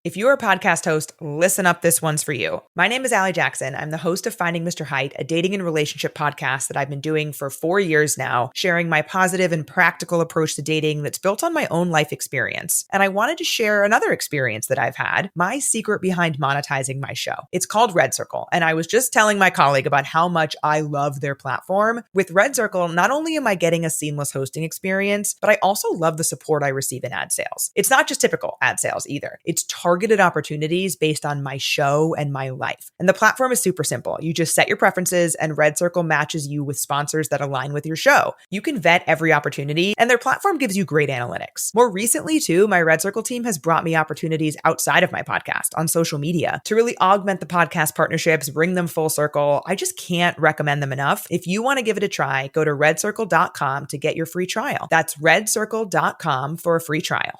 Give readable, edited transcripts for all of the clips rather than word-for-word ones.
If you're a podcast host, listen up, this one's for you. My name is Allie Jackson. I'm the host of Finding Mr. Height, a dating and relationship podcast that I've been doing for 4 years now, sharing my positive and practical approach to dating that's built on my own life experience. And I wanted to share another experience that I've had, my secret behind monetizing my show. It's called Red Circle, and I was just telling my colleague about how much I love their platform. With Red Circle, not only am I getting a seamless hosting experience, but I also love the support I receive in ad sales. It's not just typical ad sales either. It's targeted opportunities based on my show and my life. And the platform is super simple. You just set your preferences and Red Circle matches you with sponsors that align with your show. You can vet every opportunity and their platform gives you great analytics. More recently too, my Red Circle team has brought me opportunities outside of my podcast on social media to really augment the podcast partnerships, bring them full circle. I just can't recommend them enough. If you want to give it a try, go to redcircle.com to get your free trial. That's redcircle.com for a free trial.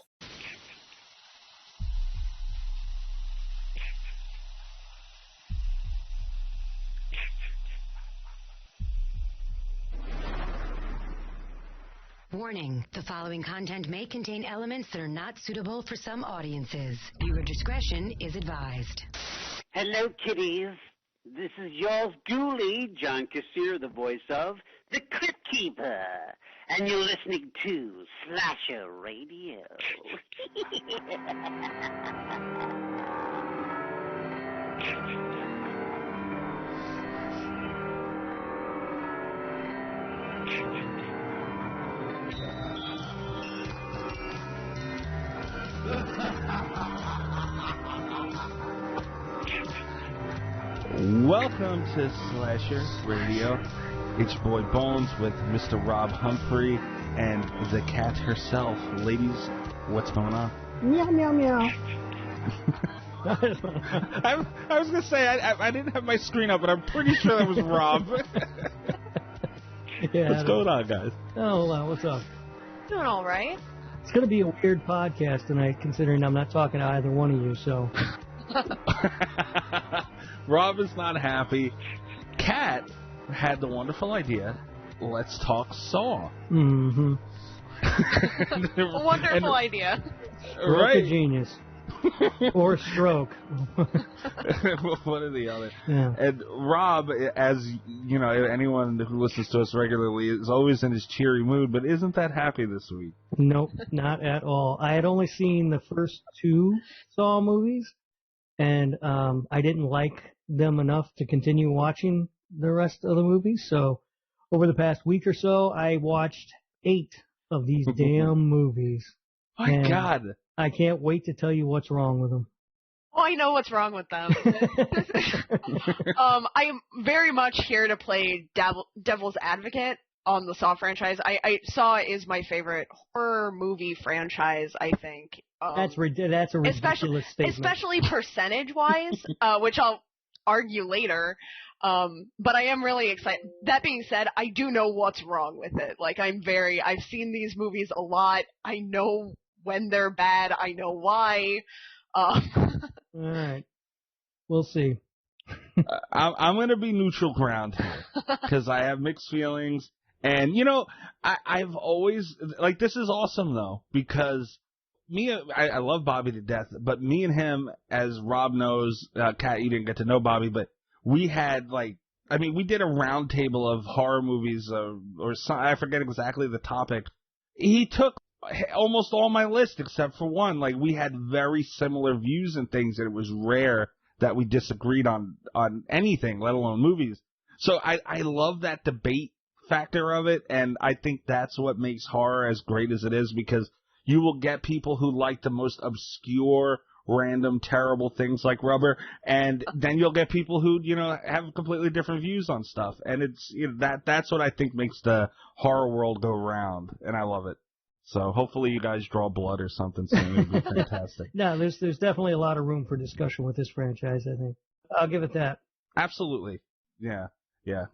Warning, the following content may contain elements that are not suitable for some audiences. Viewer discretion is advised. Hello, kiddies. This is yours duly, John Kassir, the voice of The Crypt Keeper. And you're listening to Slasher Radio. Welcome to Slasher Radio. It's your boy Bones with Mr. Rob Humphrey and the cat herself. Ladies, what's going on? Meow, meow, meow. I was going to say, I didn't have my screen up, but I'm pretty sure that was Rob. Yeah, what's going on, guys? Oh, well, what's up? Doing all right. It's going to be a weird podcast tonight, considering I'm not talking to either one of you, so... Rob is not happy. Kat had the wonderful idea, let's talk Saw. Mm-hmm. A wonderful idea. Right. A genius. Or stroke. One or the other. Yeah. And Rob, as you know, anyone who listens to us regularly is always in his cheery mood, but isn't that happy this week? Nope, not at all. I had only seen the first 2 Saw movies, and I didn't like them enough to continue watching the rest of the movies. So over the past week or so, I watched 8 of these damn movies. My God. I can't wait to tell you what's wrong with them. Oh, I know what's wrong with them. I'm very much here to play devil's advocate on the Saw franchise. I Saw is my favorite horror movie franchise, I think. That's a ridiculous statement. Especially percentage-wise, which I'll argue later. But I am really excited. That being said, I do know what's wrong with it. Like, I've seen these movies a lot. I know when they're bad. I know why. All right. We'll see. I'm going to be neutral ground here because I have mixed feelings. And, you know, I've always, like, this is awesome, though, because I love Bobby to death, but me and him, as Rob knows, Kat, you didn't get to know Bobby, but we had, we did a round table of horror movies, I forget exactly the topic. He took almost all my list except for one. Like, we had very similar views and things, and it was rare that we disagreed on anything, let alone movies. So I love that debate factor of it, and I think that's what makes horror as great as it is, because you will get people who like the most obscure, random, terrible things like Rubber, and then you'll get people who, you know, have completely different views on stuff. And it's, you know, that's what I think makes the horror world go round, and I love it. So hopefully you guys draw blood or something soon. It'll be fantastic. No, there's definitely a lot of room for discussion with this franchise, I think. I'll give it that. Absolutely. Yeah,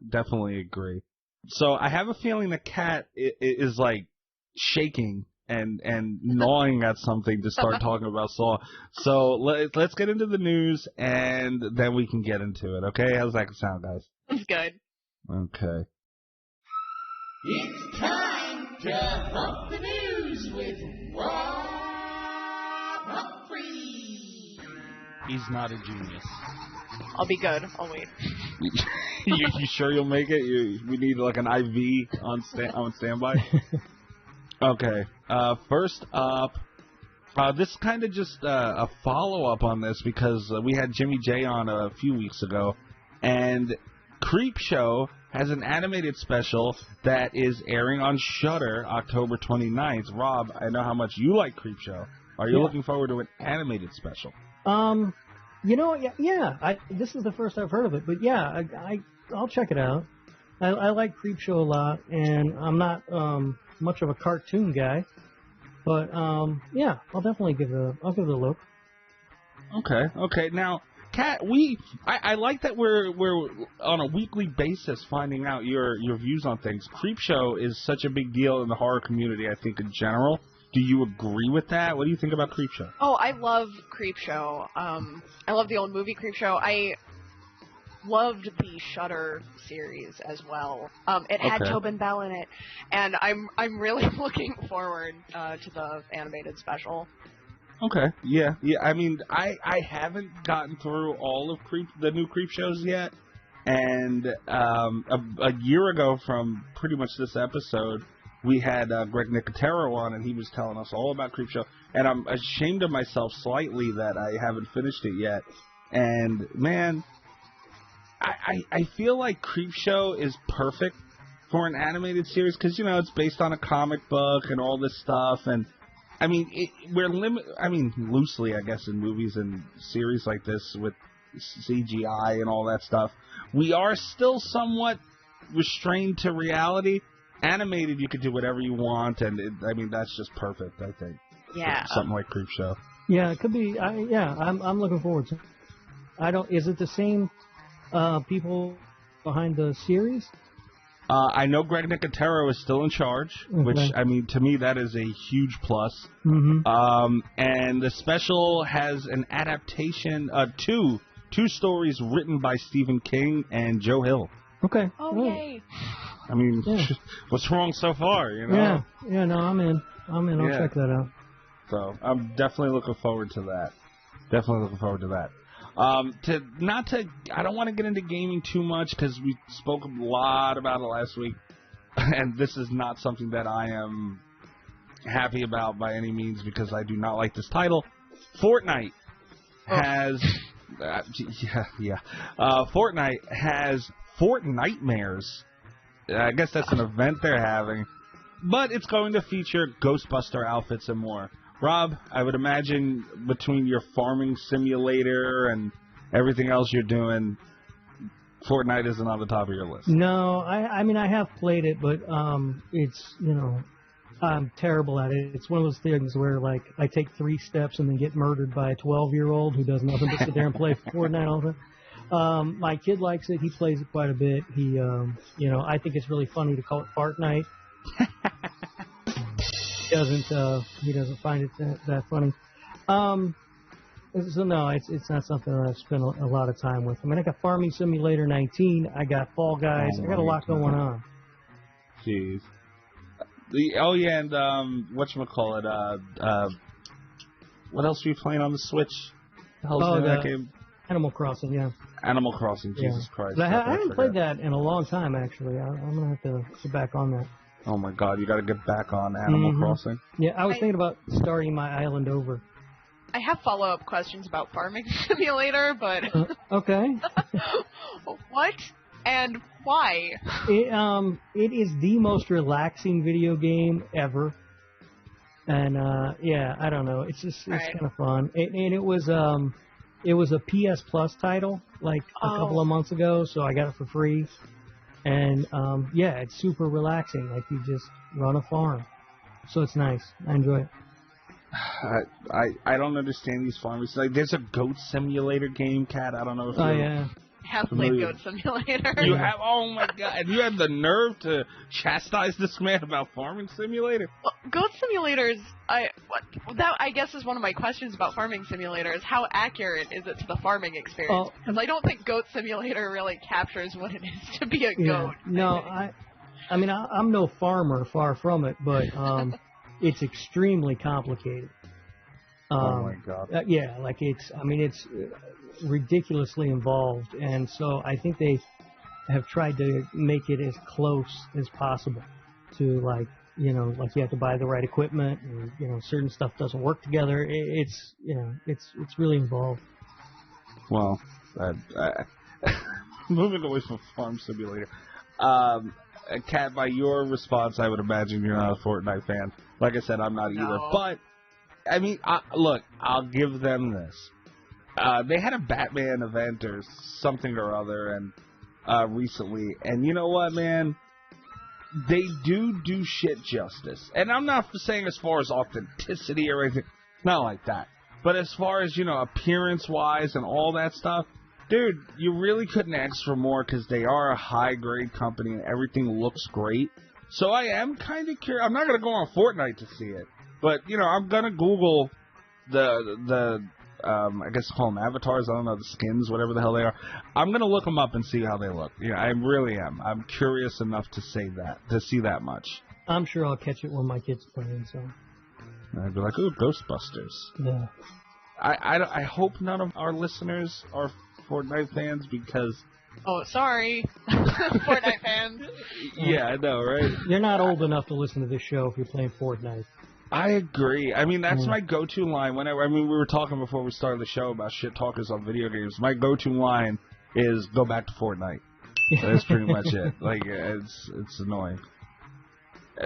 definitely agree. So I have a feeling the cat is like shaking and gnawing at something to start talking about Saw. So let's get into the news, and then we can get into it, okay? How's that sound, guys? That's good. Okay. It's time to hump the news with Rob Humphrey. He's not a genius. I'll be good. I'll wait. you sure you'll make it? We need like an IV on standby. Okay. First up, this kind of just a follow-up on this because we had Jimmy J on a few weeks ago, and Creepshow has an animated special that is airing on Shudder October 29th. Rob, I know how much you like Creepshow. Are you looking forward to an animated special? You know, yeah. This is the first I've heard of it, but yeah, I'll check it out. I like Creepshow a lot, and I'm not much of a cartoon guy, but yeah, I'll definitely give it a look. Okay. Now, Kat, I like that we're on a weekly basis finding out your views on things. Creepshow is such a big deal in the horror community, I think, in general. Do you agree with that? What do you think about Creepshow? Oh, I love Creepshow. I love the old movie Creepshow. I loved the Shudder series as well. It had Tobin Bell in it, and I'm really looking forward to the animated special. Okay. Yeah. I mean, I haven't gotten through all of the new Creepshows yet, and a year ago from pretty much this episode, we had Greg Nicotero on, and he was telling us all about Creepshow, and I'm ashamed of myself slightly that I haven't finished it yet. And man, I feel like Creepshow is perfect for an animated series because, you know, it's based on a comic book and all this stuff, and I mean, loosely, I guess, in movies and series like this with CGI and all that stuff, we are still somewhat restrained to reality. Animated, you could do whatever you want, and that's just perfect, I think. Yeah. Something like Creepshow. Yeah, it could be. I'm looking forward to it. Is it the same people behind the series? I know Greg Nicotero is still in charge, which, I mean, to me, that is a huge plus. Mm-hmm. And the special has an adaptation, two stories written by Stephen King and Joe Hill. Okay. Oh, yay. I mean, what's wrong so far, you know? Yeah, no, I'm in. I'll check that out. So, I'm definitely looking forward to that. I don't want to get into gaming too much because we spoke a lot about it last week, and this is not something that I am happy about by any means because I do not like this title. Fortnite has... Fortnite has Fortnitemares. I guess that's an event they're having, but it's going to feature Ghostbuster outfits and more. Rob, I would imagine between your farming simulator and everything else you're doing, Fortnite isn't on the top of your list. No, I mean I have played it, but it's, you know, I'm terrible at it. It's one of those things where, like, I take 3 steps and then get murdered by a 12-year-old who does nothing but sit there and play Fortnite all the time. My kid likes it. He plays it quite a bit. He, you know, I think it's really funny to call it Fart Night. He doesn't find it that funny. So no, it's not something that I've spent a lot of time with. I mean, I got Farming Simulator 19. I got Fall Guys. I got a lot going on. Jeez. And whatchamacallit, what else are you playing on the Switch? The hell's the name of that game? Animal Crossing, yeah. Animal Crossing, Jesus Christ. But I haven't played that in a long time, actually. I'm going to have to get back on that. Oh my God, you got to get back on Animal Crossing? Yeah, I was thinking about starting my island over. I have follow-up questions about Farming Simulator, but... Okay. What? And why? It is the most relaxing video game ever. And, I don't know. It's kind of fun. And it was a PS Plus title, like, a couple of months ago, so I got it for free. And, it's super relaxing. Like, you just run a farm. So it's nice. I enjoy it. I don't understand these farmers. Like, there's a goat simulator game, Kat. I don't know if I have played Goat Simulator. You have? Oh my God! And you have the nerve to chastise this man about Farming Simulator? Well, Goat Simulators, that I guess is one of my questions about Farming Simulators. How accurate is it to the farming experience? Because I don't think Goat Simulator really captures what it is to be a goat. No, I mean I'm no farmer, far from it, but it's extremely complicated. Oh my god. Yeah, like it's ridiculously involved, and so I think they have tried to make it as close as possible to like you have to buy the right equipment, and certain stuff doesn't work together. It's really involved. Well, moving away from Farm Simulator. Kat, by your response, I would imagine you're not a Fortnite fan. Like I said, I'm not either. No. But, I mean, look, I'll give them this. They had a Batman event or something or other and recently, and you know what, man? They do shit justice. And I'm not saying as far as authenticity or anything, not like that. But as far as, appearance-wise and all that stuff, dude, you really couldn't ask for more because they are a high-grade company and everything looks great. So I am kind of curious. I'm not going to go on Fortnite to see it. But, I'm going to Google the I guess call them avatars. I don't know, the skins, whatever the hell they are. I'm going to look them up and see how they look. Yeah, I really am. I'm curious enough to see that much. I'm sure I'll catch it when my kid's playing, so. I'd be like, ooh, Ghostbusters. Yeah. I hope none of our listeners are Fortnite fans because... Oh, sorry. Fortnite fans. Yeah, I know, right? You're not old enough to listen to this show if you're playing Fortnite. I agree. I mean, that's my go-to line. We were talking before we started the show about shit talkers on video games. My go-to line is go back to Fortnite. That's pretty much it. Like, it's annoying.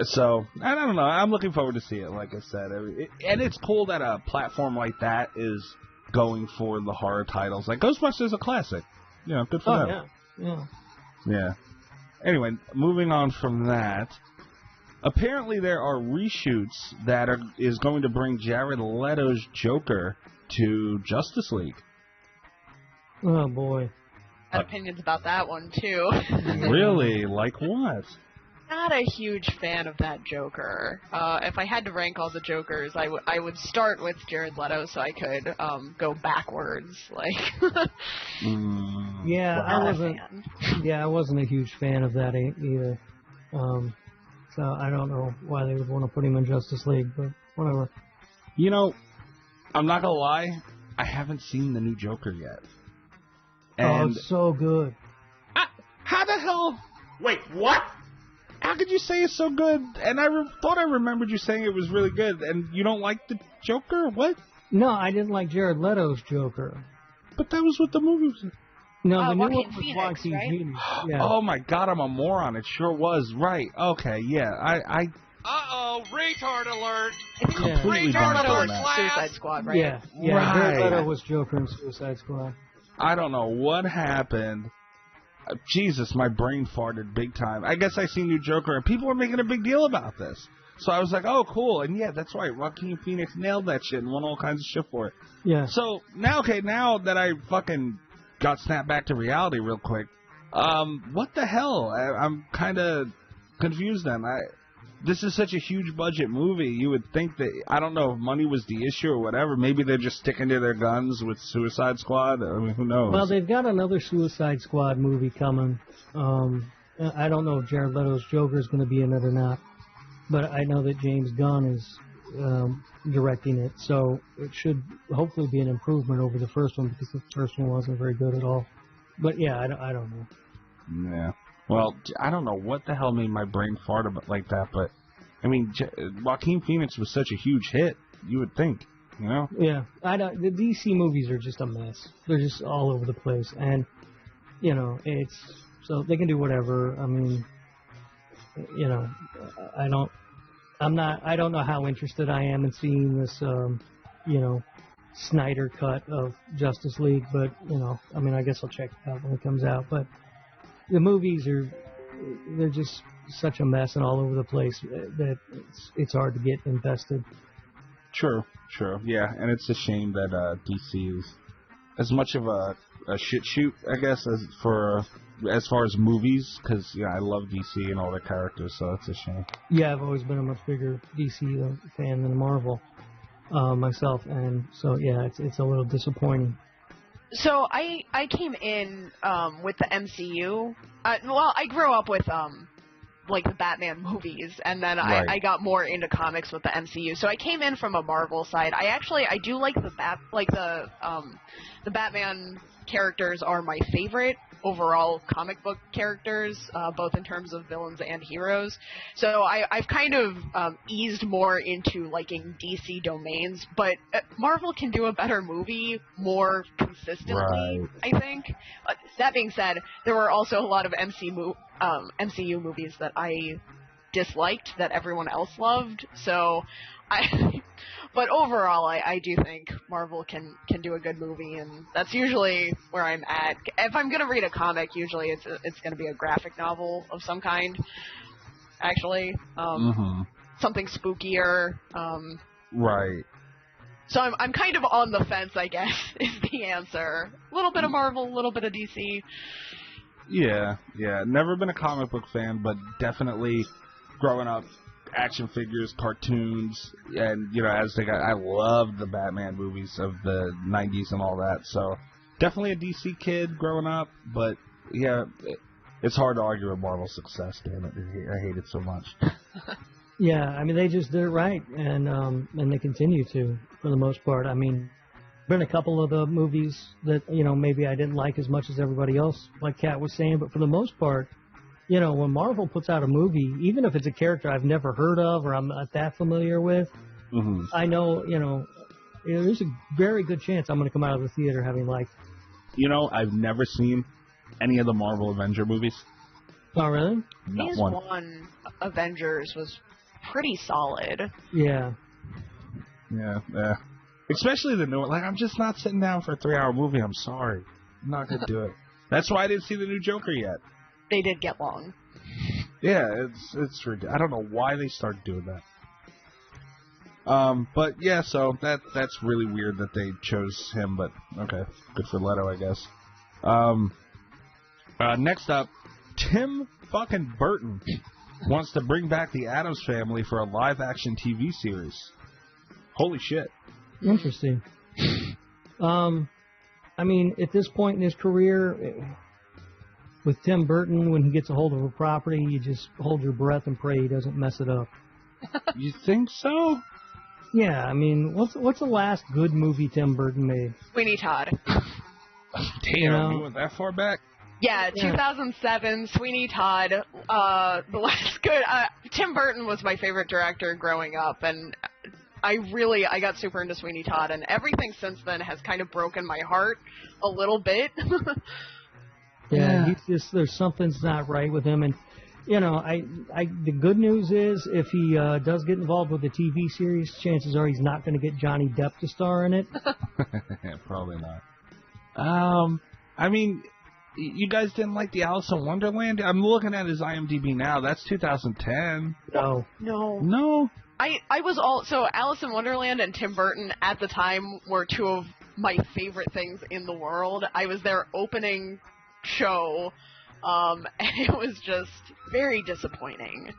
So, I don't know. I'm looking forward to see it, like I said. And it's cool that a platform like that is going for the horror titles. Like, Ghostbusters is a classic. Good for them. Yeah. Anyway, moving on from that. Apparently, there are reshoots that is going to bring Jared Leto's Joker to Justice League. Oh, boy. I had opinions about that one, too. Really? Like what? Not a huge fan of that Joker. If I had to rank all the Jokers, I would start with Jared Leto so I could go backwards. Like, yeah, I wasn't a huge fan of that either. So I don't know why they would want to put him in Justice League, but whatever. I'm not gonna lie, I haven't seen the new Joker yet. And it's so good. How the hell? Wait, what? How could you say it's so good? And I thought I remembered you saying it was really good, and you don't like the Joker? What? No, I didn't like Jared Leto's Joker. But that was what the movie was. No, the new Joaquin one was Phoenix, Joaquin right? Phoenix. Yeah. Oh my god, I'm a moron. It sure was. Right. Okay, yeah. I Uh-oh, retard alert! completely Jared blanked Leto on was that. Suicide Squad, right? Yeah. Right. Jared Leto was Joker in Suicide Squad. I don't know what happened. Jesus, my brain farted big time. I guess I seen new Joker, and people were making a big deal about this. So I was like, oh, cool. And yeah, that's right. Joaquin Phoenix nailed that shit and won all kinds of shit for it. Yeah. So now that I fucking got snapped back to reality real quick, what the hell? I'm kind of confused then. This is such a huge budget movie. You would think that, I don't know if money was the issue or whatever. Maybe they're just sticking to their guns with Suicide Squad. I mean, who knows? Well, they've got another Suicide Squad movie coming. I don't know if Jared Leto's Joker is going to be in it or not, but I know that James Gunn is directing it, so it should hopefully be an improvement over the first one because the first one wasn't very good at all. But yeah, I don't know. Yeah. Well, I don't know what the hell made my brain fart about like that, but I mean, Joaquin Phoenix was such a huge hit. You would think, Yeah, the DC movies are just a mess. They're just all over the place, and it's so they can do whatever. I mean, I don't know how interested I am in seeing this, Snyder cut of Justice League, but I mean, I guess I'll check it out when it comes out, but. The movies they're just such a mess and all over the place that it's hard to get invested. True. Yeah, and it's a shame that DC is as much of a shit shoot, I guess, as far as movies, because I love DC and all their characters, so it's a shame. Yeah, I've always been a much bigger DC fan than Marvel myself, and so yeah, it's a little disappointing. So I came in with the MCU. I grew up with like the Batman movies, and then Right. I got more into comics with the MCU. So I came in from a Marvel side. I do like the Batman characters are my favorite overall comic book characters, both in terms of villains and heroes. So I've kind of eased more into liking DC domains, but Marvel can do a better movie more consistently, Right. I think. That being said, there were also a lot of MCU movies that I disliked that everyone else loved. So but overall, I do think Marvel can do a good movie, and that's usually where I'm at. If I'm gonna read a comic, usually it's gonna be a graphic novel of some kind. Actually, something spookier. Right. So I'm kind of on the fence, I guess, is the answer. A little bit of Marvel, a little bit of DC. Yeah. Never been a comic book fan, but definitely growing up, action figures, cartoons, and I loved the Batman movies of the 90s and all that. So definitely a DC kid growing up, but yeah, it's hard to argue with Marvel's success. Damn it, I hate it so much. Yeah, I mean, they just did it right, and they continue to, for the most part. I mean, been a couple of the movies that, maybe I didn't like as much as everybody else, like Kat was saying, but for the most part, when Marvel puts out a movie, even if it's a character I've never heard of or I'm not that familiar with, I know, there's a very good chance I'm going to come out of the theater having liked it. I've never seen any of the Marvel Avenger movies. Oh, really? Not Phase one. 1 Avengers was pretty solid. Yeah. Yeah. Especially the new one. Like, I'm just not sitting down for a 3-hour movie. I'm sorry. I'm not going to do it. That's why I didn't see the new Joker yet. They did get long. Yeah, it's ridiculous. I don't know why they started doing that. But yeah, so that's really weird that they chose him, but okay. Good for Leto, I guess. Next up, Tim fucking Burton wants to bring back the Addams Family for a live-action TV series. Holy shit. Interesting. I mean, at this point in his career, with Tim Burton, when he gets a hold of a property, you just hold your breath and pray he doesn't mess it up. You think so? Yeah, I mean, what's the last good movie Tim Burton made? Sweeney Todd. Damn, you went that far back? Yeah, 2007, Sweeney Todd. The last good. Tim Burton was my favorite director growing up, and I got super into Sweeney Todd, and everything since then has kind of broken my heart a little bit. Yeah, there's something's not right with him, and the good news is if he does get involved with the TV series, chances are he's not going to get Johnny Depp to star in it. Probably not. I mean, you guys didn't like the Alice in Wonderland? I'm looking at his IMDb now. That's 2010. No. I was so Alice in Wonderland and Tim Burton at the time were two of my favorite things in the world. I was their opening show, and it was just very disappointing.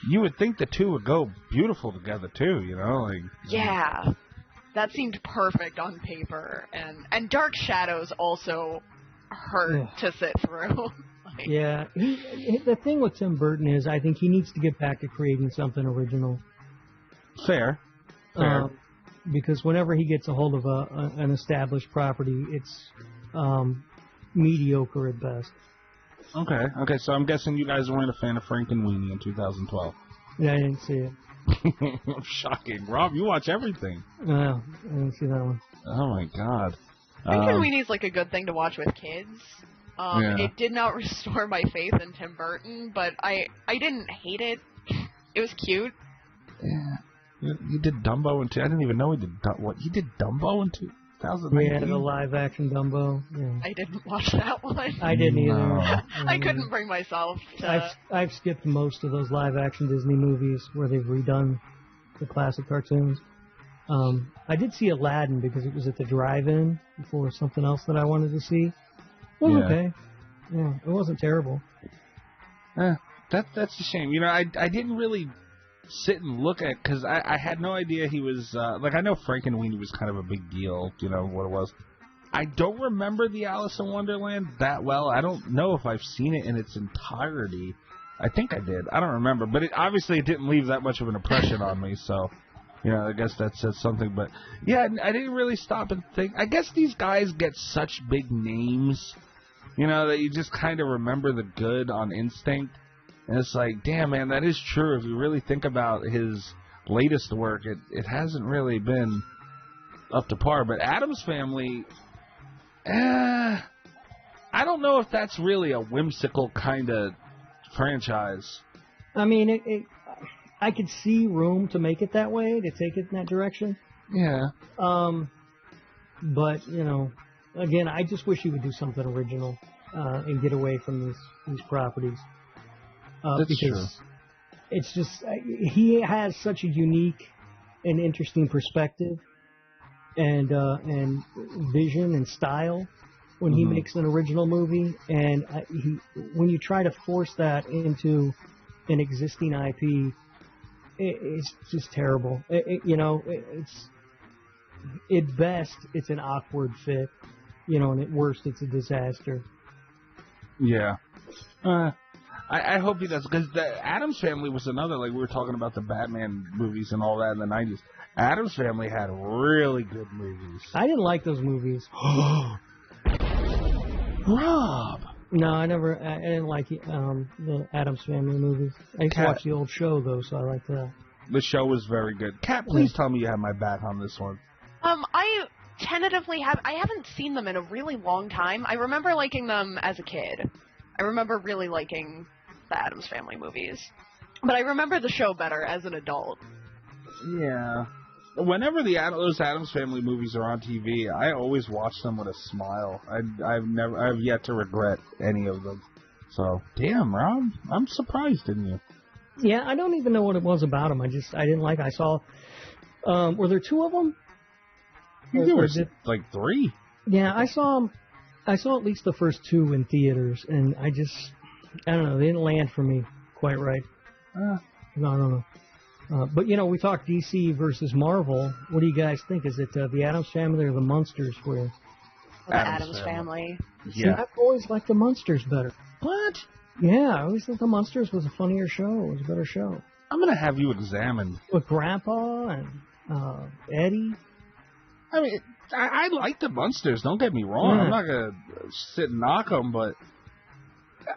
You would think the two would go beautiful together too, Yeah, that seemed perfect on paper, and Dark Shadows also hurt to sit through. Yeah, the thing with Tim Burton is I think he needs to get back to creating something original. Fair. Because whenever he gets a hold of an established property, it's mediocre at best. Okay, so I'm guessing you guys weren't a fan of Frankenweenie in 2012. Yeah, I didn't see it. Shocking. Rob, you watch everything. No, I didn't see that one. Oh my god. Frankieweenies like a good thing to watch with kids. Yeah. It did not restore my faith in Tim Burton, but I didn't hate it. It was cute. Yeah. You did Dumbo in I didn't even know he did what he did Dumbo in 2019. Yeah, the live action Dumbo. Yeah. I didn't watch that one. I didn't either. No. I couldn't bring myself to. I've skipped most of those live action Disney movies where they've redone the classic cartoons. I did see Aladdin because it was at the drive-in before something else that I wanted to see. It was okay. Yeah, it wasn't terrible. That's a shame. I didn't really sit and look at because I had no idea he was I know Frankenweenie was kind of a big deal. What it was. I don't remember the Alice in Wonderland that well. I don't know if I've seen it in its entirety. I think I did. I don't remember, but obviously it didn't leave that much of an impression on me. So, I guess that says something. But yeah, I didn't really stop and think. I guess these guys get such big names, that you just kind of remember the good on instinct. And it's like, damn, man, that is true. If you really think about his latest work, it hasn't really been up to par. But Addams Family, I don't know if that's really a whimsical kind of franchise. I mean, I could see room to make it that way, to take it in that direction. Yeah. But, again, I just wish he would do something original and get away from these properties. That's because true. It's just, he has such a unique and interesting perspective and vision and style when he makes an original movie, and when you try to force that into an existing IP, it's just terrible. It's at best it's an awkward fit, and at worst it's a disaster. Yeah. I hope he does, because the Addams Family was another, like we were talking about the Batman movies and all that in the 90s. Addams Family had really good movies. I didn't like those movies. Rob! No, I didn't like the Addams Family movies. I used to watch the old show, though, so I liked that. The show was very good. Kat, please tell me you have my back on this one. I tentatively I haven't seen them in a really long time. I remember liking them as a kid. I remember really liking the Addams Family movies. But I remember the show better as an adult. Yeah. Whenever those Addams Family movies are on TV, I always watch them with a smile. I've yet to regret any of them. So, damn, Rob, I'm surprised in you. Yeah, I don't even know what it was about them. I didn't like. I saw. Were there two of them? There was like three. Yeah, I saw at least the first two in theaters, and I don't know. They didn't land for me quite right. No, I don't know. But, we talk DC versus Marvel. What do you guys think? Is it the Addams Family or the Munsters for you? The Addams Family. Yeah. See, I've always liked the Munsters better. What? Yeah, I always thought the Munsters was a funnier show. It was a better show. I'm going to have you examined. With Grandpa and Eddie. I mean, I like the Munsters, don't get me wrong. Yeah. I'm not going to sit and knock them, but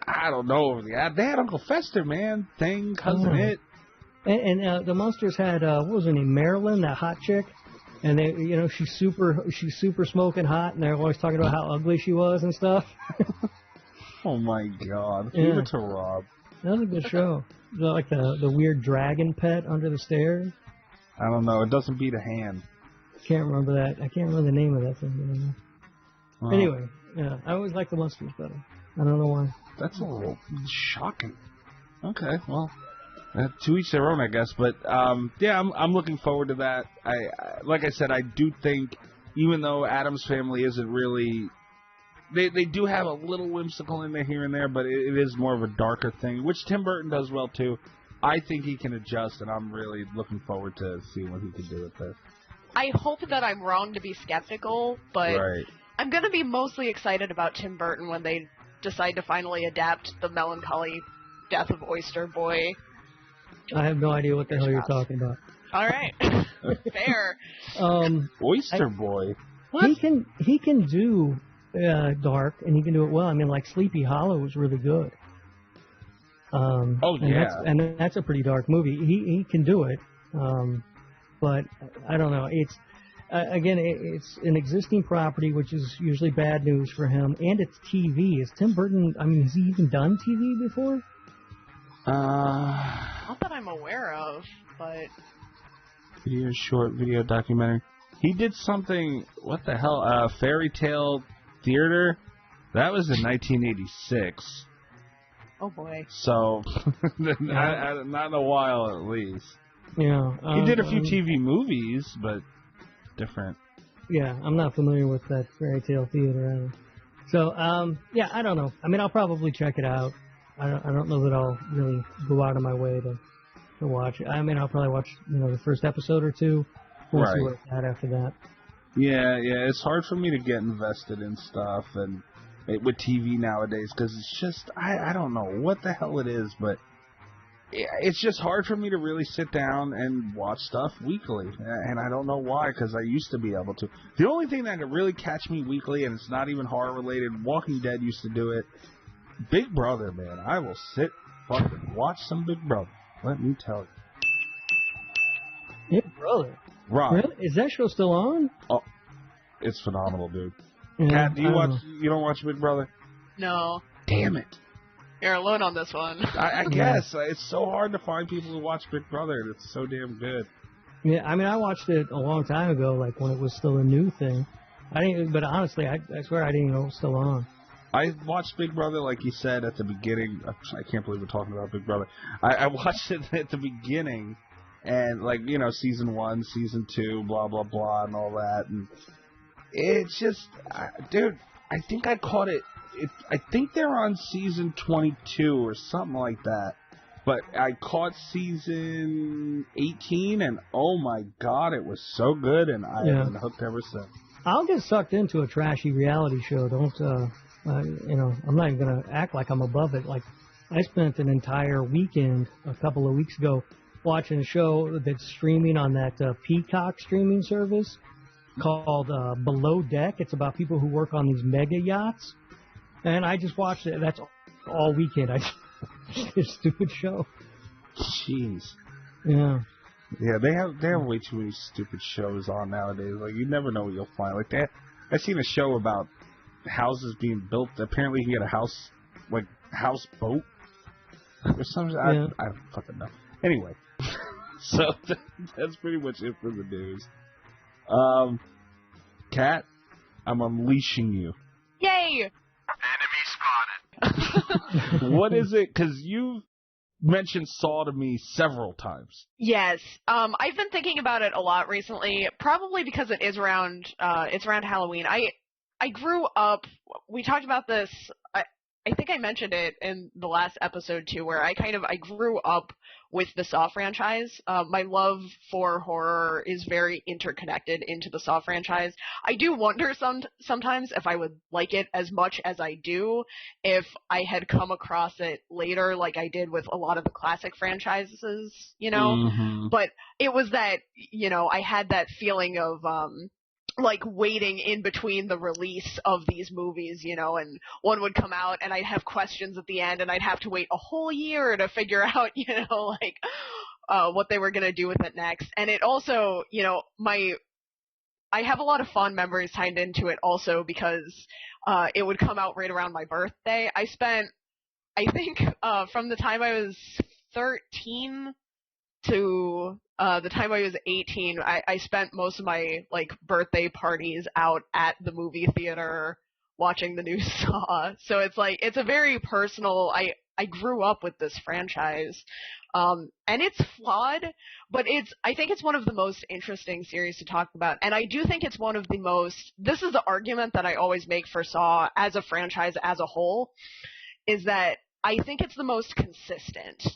I don't know. They had Uncle Fester, man. Thing, Cousin It. And the Munsters had what was her name, Marilyn, that hot chick, and they, she's super smoking hot, and they're always talking about how ugly she was and stuff. Oh my God! Yeah. Give it to Rob. That was a good show. Like the weird dragon pet under the stairs. I don't know. It doesn't beat a hand. Can't remember that. I can't remember the name of that thing. Well, anyway, yeah, I always liked the Munsters better. I don't know why. That's a little shocking. Okay, well. To each their own, I guess. But yeah, I'm looking forward to that. I like I said, I do think, even though Addams Family isn't really, they do have a little whimsical in there here and there, but it is more of a darker thing, which Tim Burton does well too. I think he can adjust, and I'm really looking forward to seeing what he can do with this. I hope that I'm wrong to be skeptical, but Right. I'm going to be mostly excited about Tim Burton when they decide to finally adapt the melancholy death of Oyster Boy. I have no idea what the hell you're talking about. All right. Fair. Oyster Boy. What? He can do dark, and he can do it well. I mean, like Sleepy Hollow was really good. Oh yeah. And that's a pretty dark movie. He can do it. But I don't know. It's again, it's an existing property, which is usually bad news for him, and it's TV. Is Tim Burton? I mean, has he even done TV before? Not that I'm aware of, but Video documentary. He did something. What the hell? Fairy Tale Theater. That was in 1986. oh boy. So, not in a while at least. Yeah. He did a few TV movies, but different. Yeah, I'm not familiar with that Fairy Tale Theater either. So, yeah, I don't know. I mean, I'll probably check it out. I don't know that I'll really go out of my way to watch it. I mean, I'll probably watch, the first episode or two. We'll see where it's at after that. Yeah, it's hard for me to get invested in stuff and with TV nowadays because it's just, I don't know what the hell it is, but it's just hard for me to really sit down and watch stuff weekly, and I don't know why, because I used to be able to. The only thing that could really catch me weekly, and it's not even horror related, Walking Dead used to do it. Big Brother, man, I will sit fucking watch some Big Brother. Let me tell you. Big Brother. Right? Really? Is that show still on? Oh, it's phenomenal, dude. Yeah, Kat, do you I don't watch? You don't watch Big Brother? No, Damn it. you're alone on this one. I guess it's so hard to find people who watch Big Brother, and it's so damn good. Yeah, I mean, I watched it a long time ago, like when it was still a new thing. I didn't, but honestly, I swear I didn't even know it was still on. I watched Big Brother, like you said, at the beginning. I can't believe we're talking about Big Brother. I watched it at the beginning, and, like, you know, season 1, season 2, blah, blah, blah, and all that. And it's just, dude, I think I caught it. I think they're on season 22 or something like that. But I caught season 18, and oh my god, it was so good, and I have been hooked ever since. I'll get sucked into a trashy reality show. Don't, you know, I'm not even going to act like I'm above it. Like, I spent an entire weekend a couple of weeks ago watching a show that's streaming on that Peacock streaming service called Below Deck. It's about people who work on these mega yachts. And I just watched it. That's all weekend. It's a stupid show. Jeez. Yeah. Yeah, they have way too many stupid shows on nowadays. Like, you never know what you'll find. Like that, I seen a show about houses being built. Apparently, you can get a houseboat or something. Yeah. I don't fucking know. Anyway, so that's pretty much it for the news. Kat, I'm unleashing you. Yay! Enemy spotted. What is it? Because you've mentioned Saw to me several times. Yes. I've been thinking about it a lot recently, probably because it is around Halloween. I grew up, we talked about this, I think I mentioned it in the last episode too, where I grew up with the Saw franchise. My love for horror is very interconnected into the Saw franchise. I do wonder sometimes if I would like it as much as I do if I had come across it later, like I did with a lot of the classic franchises, you know? Mm-hmm. But it was that, you know, I had that feeling of, like waiting in between the release of these movies, you know, and one would come out and I'd have questions at the end and I'd have to wait a whole year to figure out, you know, like, what they were going to do with it next. And it also, you know, I have a lot of fond memories tied into it also because, it would come out right around my birthday. I think, from the time I was 13 to the time I was 18, I spent most of my like birthday parties out at the movie theater watching the new Saw. So it's like it's a very personal. I grew up with this franchise, and it's flawed, but I think it's one of the most interesting series to talk about. And I do think it's one of the most. This is the argument that I always make for Saw as a franchise as a whole, is that I think it's the most consistent.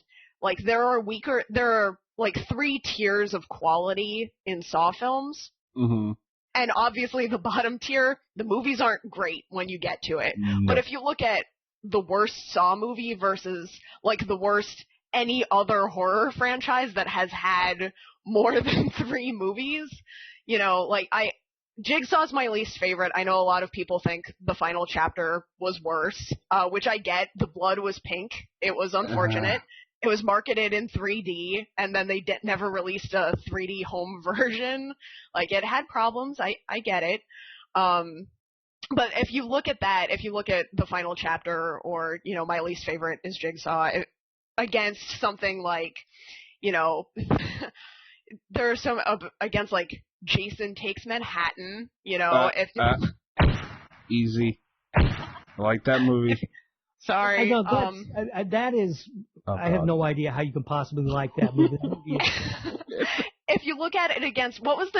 Like there are like 3 tiers of quality in Saw films. Mm-hmm. And obviously the bottom tier, the movies aren't great when you get to it. No. But if you look at the worst Saw movie versus like the worst any other horror franchise that has had more than 3 movies, you know, like Jigsaw's my least favorite. I know a lot of people think the final chapter was worse, which I get. The blood was pink. It was unfortunate. It was marketed in 3D, and then they never released a 3D home version. Like, it had problems. I get it. But if you look at that, if you look at the final chapter, or, you know, my least favorite is Jigsaw, against something like, you know, there are some, against, like, Jason Takes Manhattan, you know. Easy. I like that movie. Sorry. I know, that is. I have no idea how you can possibly like that movie. If you look at it against what was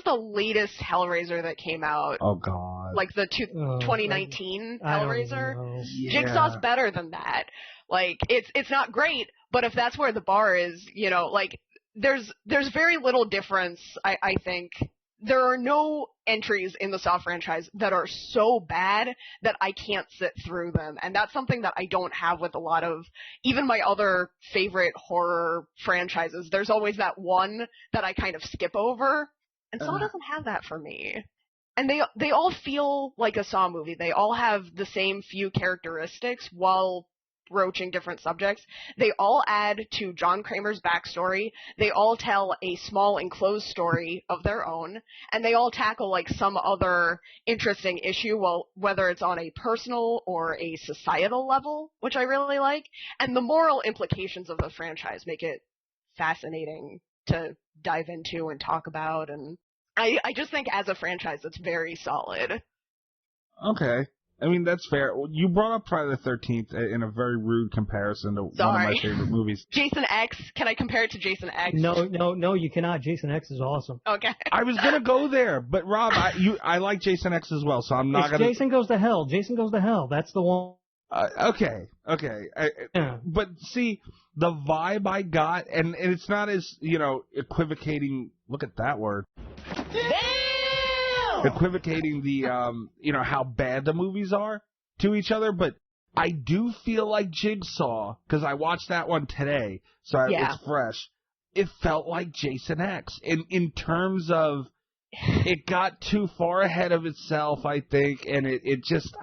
the latest Hellraiser that came out? Oh God! Like the 2019 Hellraiser. Yeah. Jigsaw's better than that. Like it's not great, but if that's where the bar is, you know, like there's very little difference. I think there are no entries in the Saw franchise that are so bad that I can't sit through them. And that's something that I don't have with a lot of even my other favorite horror franchises. There's always that one that I kind of skip over. And Saw doesn't have that for me. And they all feel like a Saw movie. They all have the same few characteristics while broaching different subjects. They all add to John Kramer's backstory. They all tell a small enclosed story of their own, and they all tackle like some other interesting issue, well, whether it's on a personal or a societal level, which I really like. And the moral implications of the franchise make it fascinating to dive into and talk about, and I just think as a franchise it's very solid. Okay. I mean, that's fair. You brought up Friday the 13th in a very rude comparison to one of my favorite movies. Jason X, can I compare it to Jason X? No, you cannot. Jason X is awesome. Okay. I was going to go there, but Rob, I like Jason X as well, so I'm not going to... Jason Goes to Hell. Jason Goes to Hell. That's the one. Okay. Yeah. But see, the vibe I got, and it's not as, equivocating, look at that word. Equivocating the, how bad the movies are to each other, but I do feel like Jigsaw, because I watched that one today, so it's fresh. It felt like Jason X in terms of it got too far ahead of itself, I think, and it just,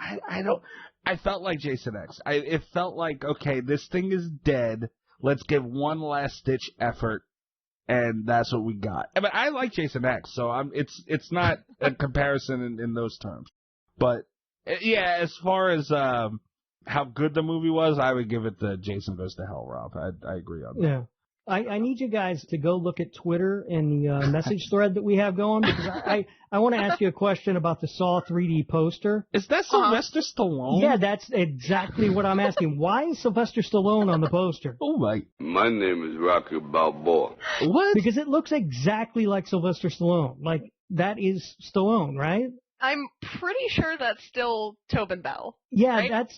I felt like Jason X. It felt like, okay, this thing is dead. Let's give one last ditch effort. And that's what we got. But I like Jason X, so it's not a comparison in those terms. But yeah, as far as how good the movie was, I would give it the Jason Goes to Hell, Rob. I agree on that. Yeah. I need you guys to go look at Twitter and the message thread that we have going, because I want to ask you a question about the Saw 3D poster. Is that Sylvester Stallone? Yeah, that's exactly what I'm asking. Why is Sylvester Stallone on the poster? Oh, my. My name is Rocky Balboa. What? Because it looks exactly like Sylvester Stallone. Like, that is Stallone, right? I'm pretty sure that's still Tobin Bell. Yeah, right?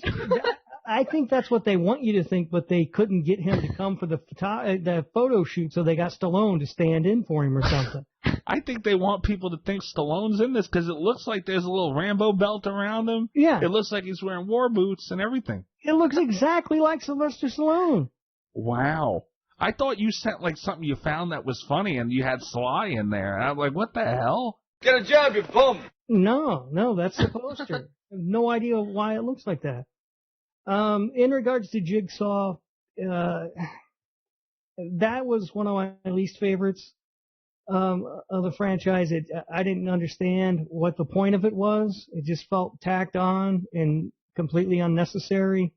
I think that's what they want you to think, but they couldn't get him to come for the photo shoot, so they got Stallone to stand in for him or something. I think they want people to think Stallone's in this because it looks like there's a little Rambo belt around him. Yeah. It looks like he's wearing war boots and everything. It looks exactly like Sylvester Stallone. Wow. I thought you sent like something you found that was funny and you had Sly in there. And I'm like, what the hell? Get a job, you bum! No, that's the poster. I have no idea why it looks like that. In regards to Jigsaw, that was one of my least favorites of the franchise. I didn't understand what the point of it was. It just felt tacked on and completely unnecessary.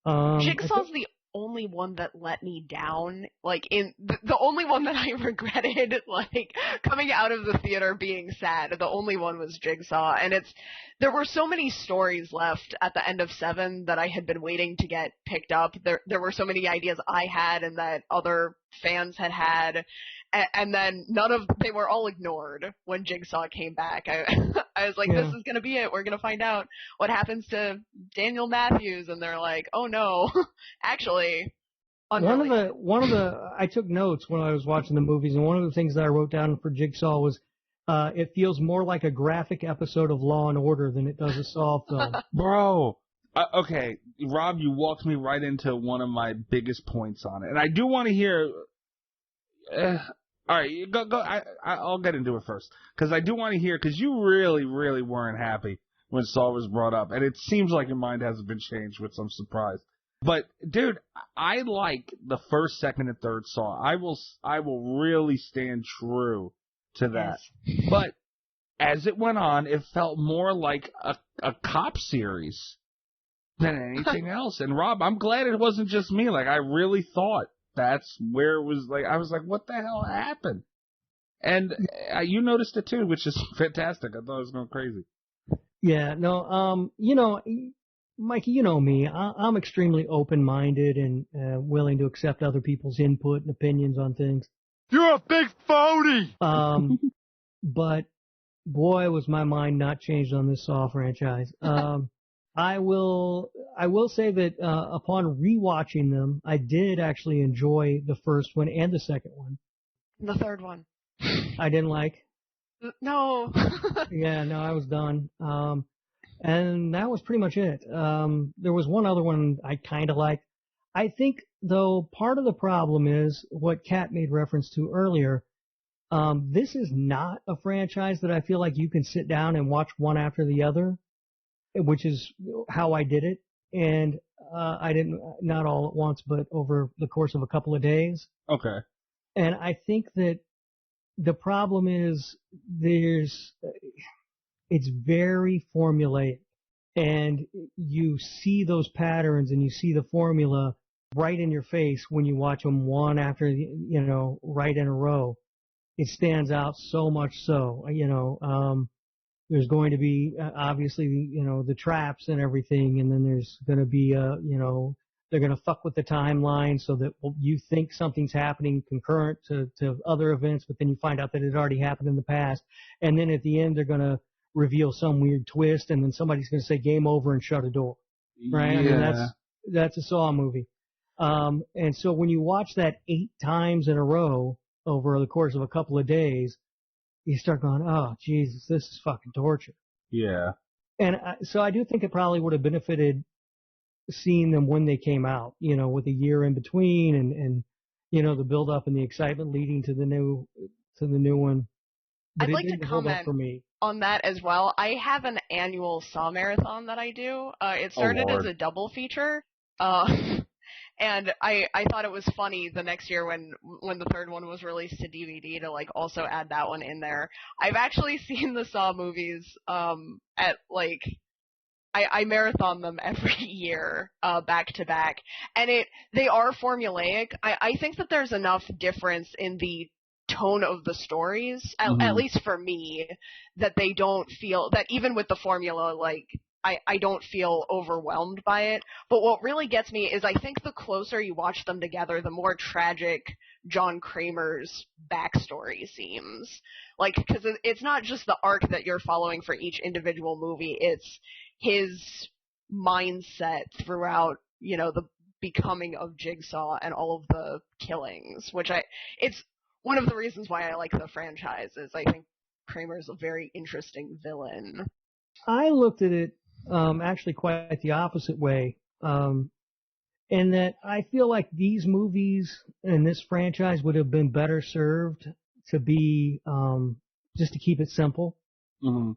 Jigsaw's the only one that let me down, like the only one that I regretted, like coming out of the theater being sad. The only one was Jigsaw, and there were so many stories left at the end of 7 that I had been waiting to get picked up. There were so many ideas I had and that other fans had, and then they were all ignored when Jigsaw came back. I was like, This is gonna be it. We're gonna find out what happens to Daniel Matthews, and they're like, oh no, actually. Unrelated. One of the I took notes when I was watching the movies, and one of the things that I wrote down for Jigsaw was it feels more like a graphic episode of Law and Order than it does a Saw film. Bro. Okay, Rob, you walked me right into one of my biggest points on it, and I do want to hear. All right, go. I'll get into it first because I do want to hear because you really, really weren't happy when Saw was brought up, and it seems like your mind hasn't been changed, which I'm surprised. But dude, I like the first, second, and third Saw. I will really stand true to that. Yes. But as it went on, it felt more like a cop series than anything else. And Rob, I'm glad it wasn't just me. Like I really thought. That's where it was like, I was like, what the hell happened? And you noticed it too, which is fantastic. I thought it was going crazy. Yeah, no, Mikey, you know me. I'm extremely open-minded and willing to accept other people's input and opinions on things. You're a big phony! But boy, was my mind not changed on this Saw franchise. I will say that upon rewatching them, I did actually enjoy the first one and the second one. The third one. I didn't like. No. Yeah, no, I was done. And that was pretty much it. There was one other one I kind of liked. I think, though, part of the problem is what Kat made reference to earlier. This is not a franchise that I feel like you can sit down and watch one after the other, which is how I did it. And I didn't, not all at once, but over the course of a couple of days. Okay. And I think that the problem is it's very formulaic, and you see those patterns and you see the formula right in your face when you watch them one after, right in a row. It stands out so much so, there's going to be, obviously, the traps and everything, and then there's going to be, they're going to fuck with the timeline so that you think something's happening concurrent to other events, but then you find out that it already happened in the past. And then at the end, they're going to reveal some weird twist, and then somebody's going to say game over and shut a door. Right? Yeah. I mean, that's a Saw movie. And so when you watch that 8 times in a row over the course of a couple of days, you start going, oh, Jesus, this is fucking torture. Yeah. And so I do think it probably would have benefited seeing them when they came out, with a year in between and the build up and the excitement leading to the new one. But I'd like to hold up comment for me. on that as well. I have an annual Saw marathon that I do. It started as a double feature. And I thought it was funny the next year when the third one was released to DVD to also add that one in there. I've actually seen the Saw movies I marathon them every year, back to back. And they are formulaic. I think that there's enough difference in the tone of the stories, at least for me, that they don't feel that even with the formula, I don't feel overwhelmed by it. But what really gets me is I think the closer you watch them together, the more tragic John Kramer's backstory seems. Because it's not just the arc that you're following for each individual movie, it's his mindset throughout, the becoming of Jigsaw and all of the killings, it's one of the reasons why I like the franchise is I think Kramer's a very interesting villain. I looked at it actually quite the opposite way, in that I feel like these movies and this franchise would have been better served to be just to keep it simple. Mm-hmm.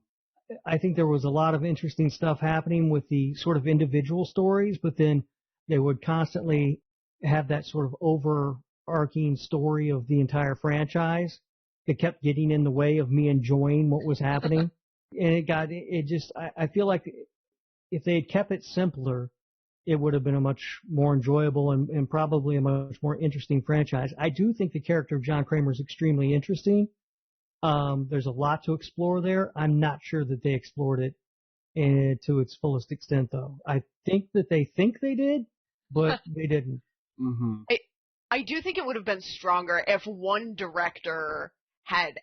I think there was a lot of interesting stuff happening with the sort of individual stories, but then they would constantly have that sort of overarching story of the entire franchise that kept getting in the way of me enjoying what was happening. And I feel like if they had kept it simpler, it would have been a much more enjoyable and probably a much more interesting franchise. I do think the character of John Kramer is extremely interesting. There's a lot to explore there. I'm not sure that they explored it to its fullest extent, though. I think that they think they did, but they didn't. Mm-hmm. I do think it would have been stronger if one director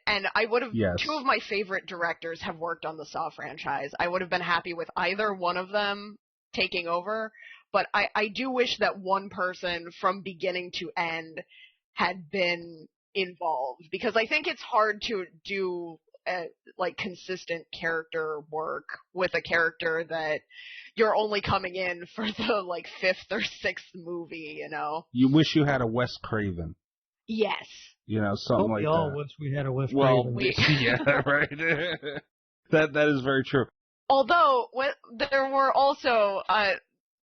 and I would have, two of my favorite directors have worked on the Saw franchise. I would have been happy with either one of them taking over, but I do wish that one person from beginning to end had been involved, because I think it's hard to do consistent character work with a character that you're only coming in for the 5th or 6th movie, You wish you had a Wes Craven. Yes. Something like that. We all wish we had a Wes Craven. Yeah, right. That is very true. Although, there were also,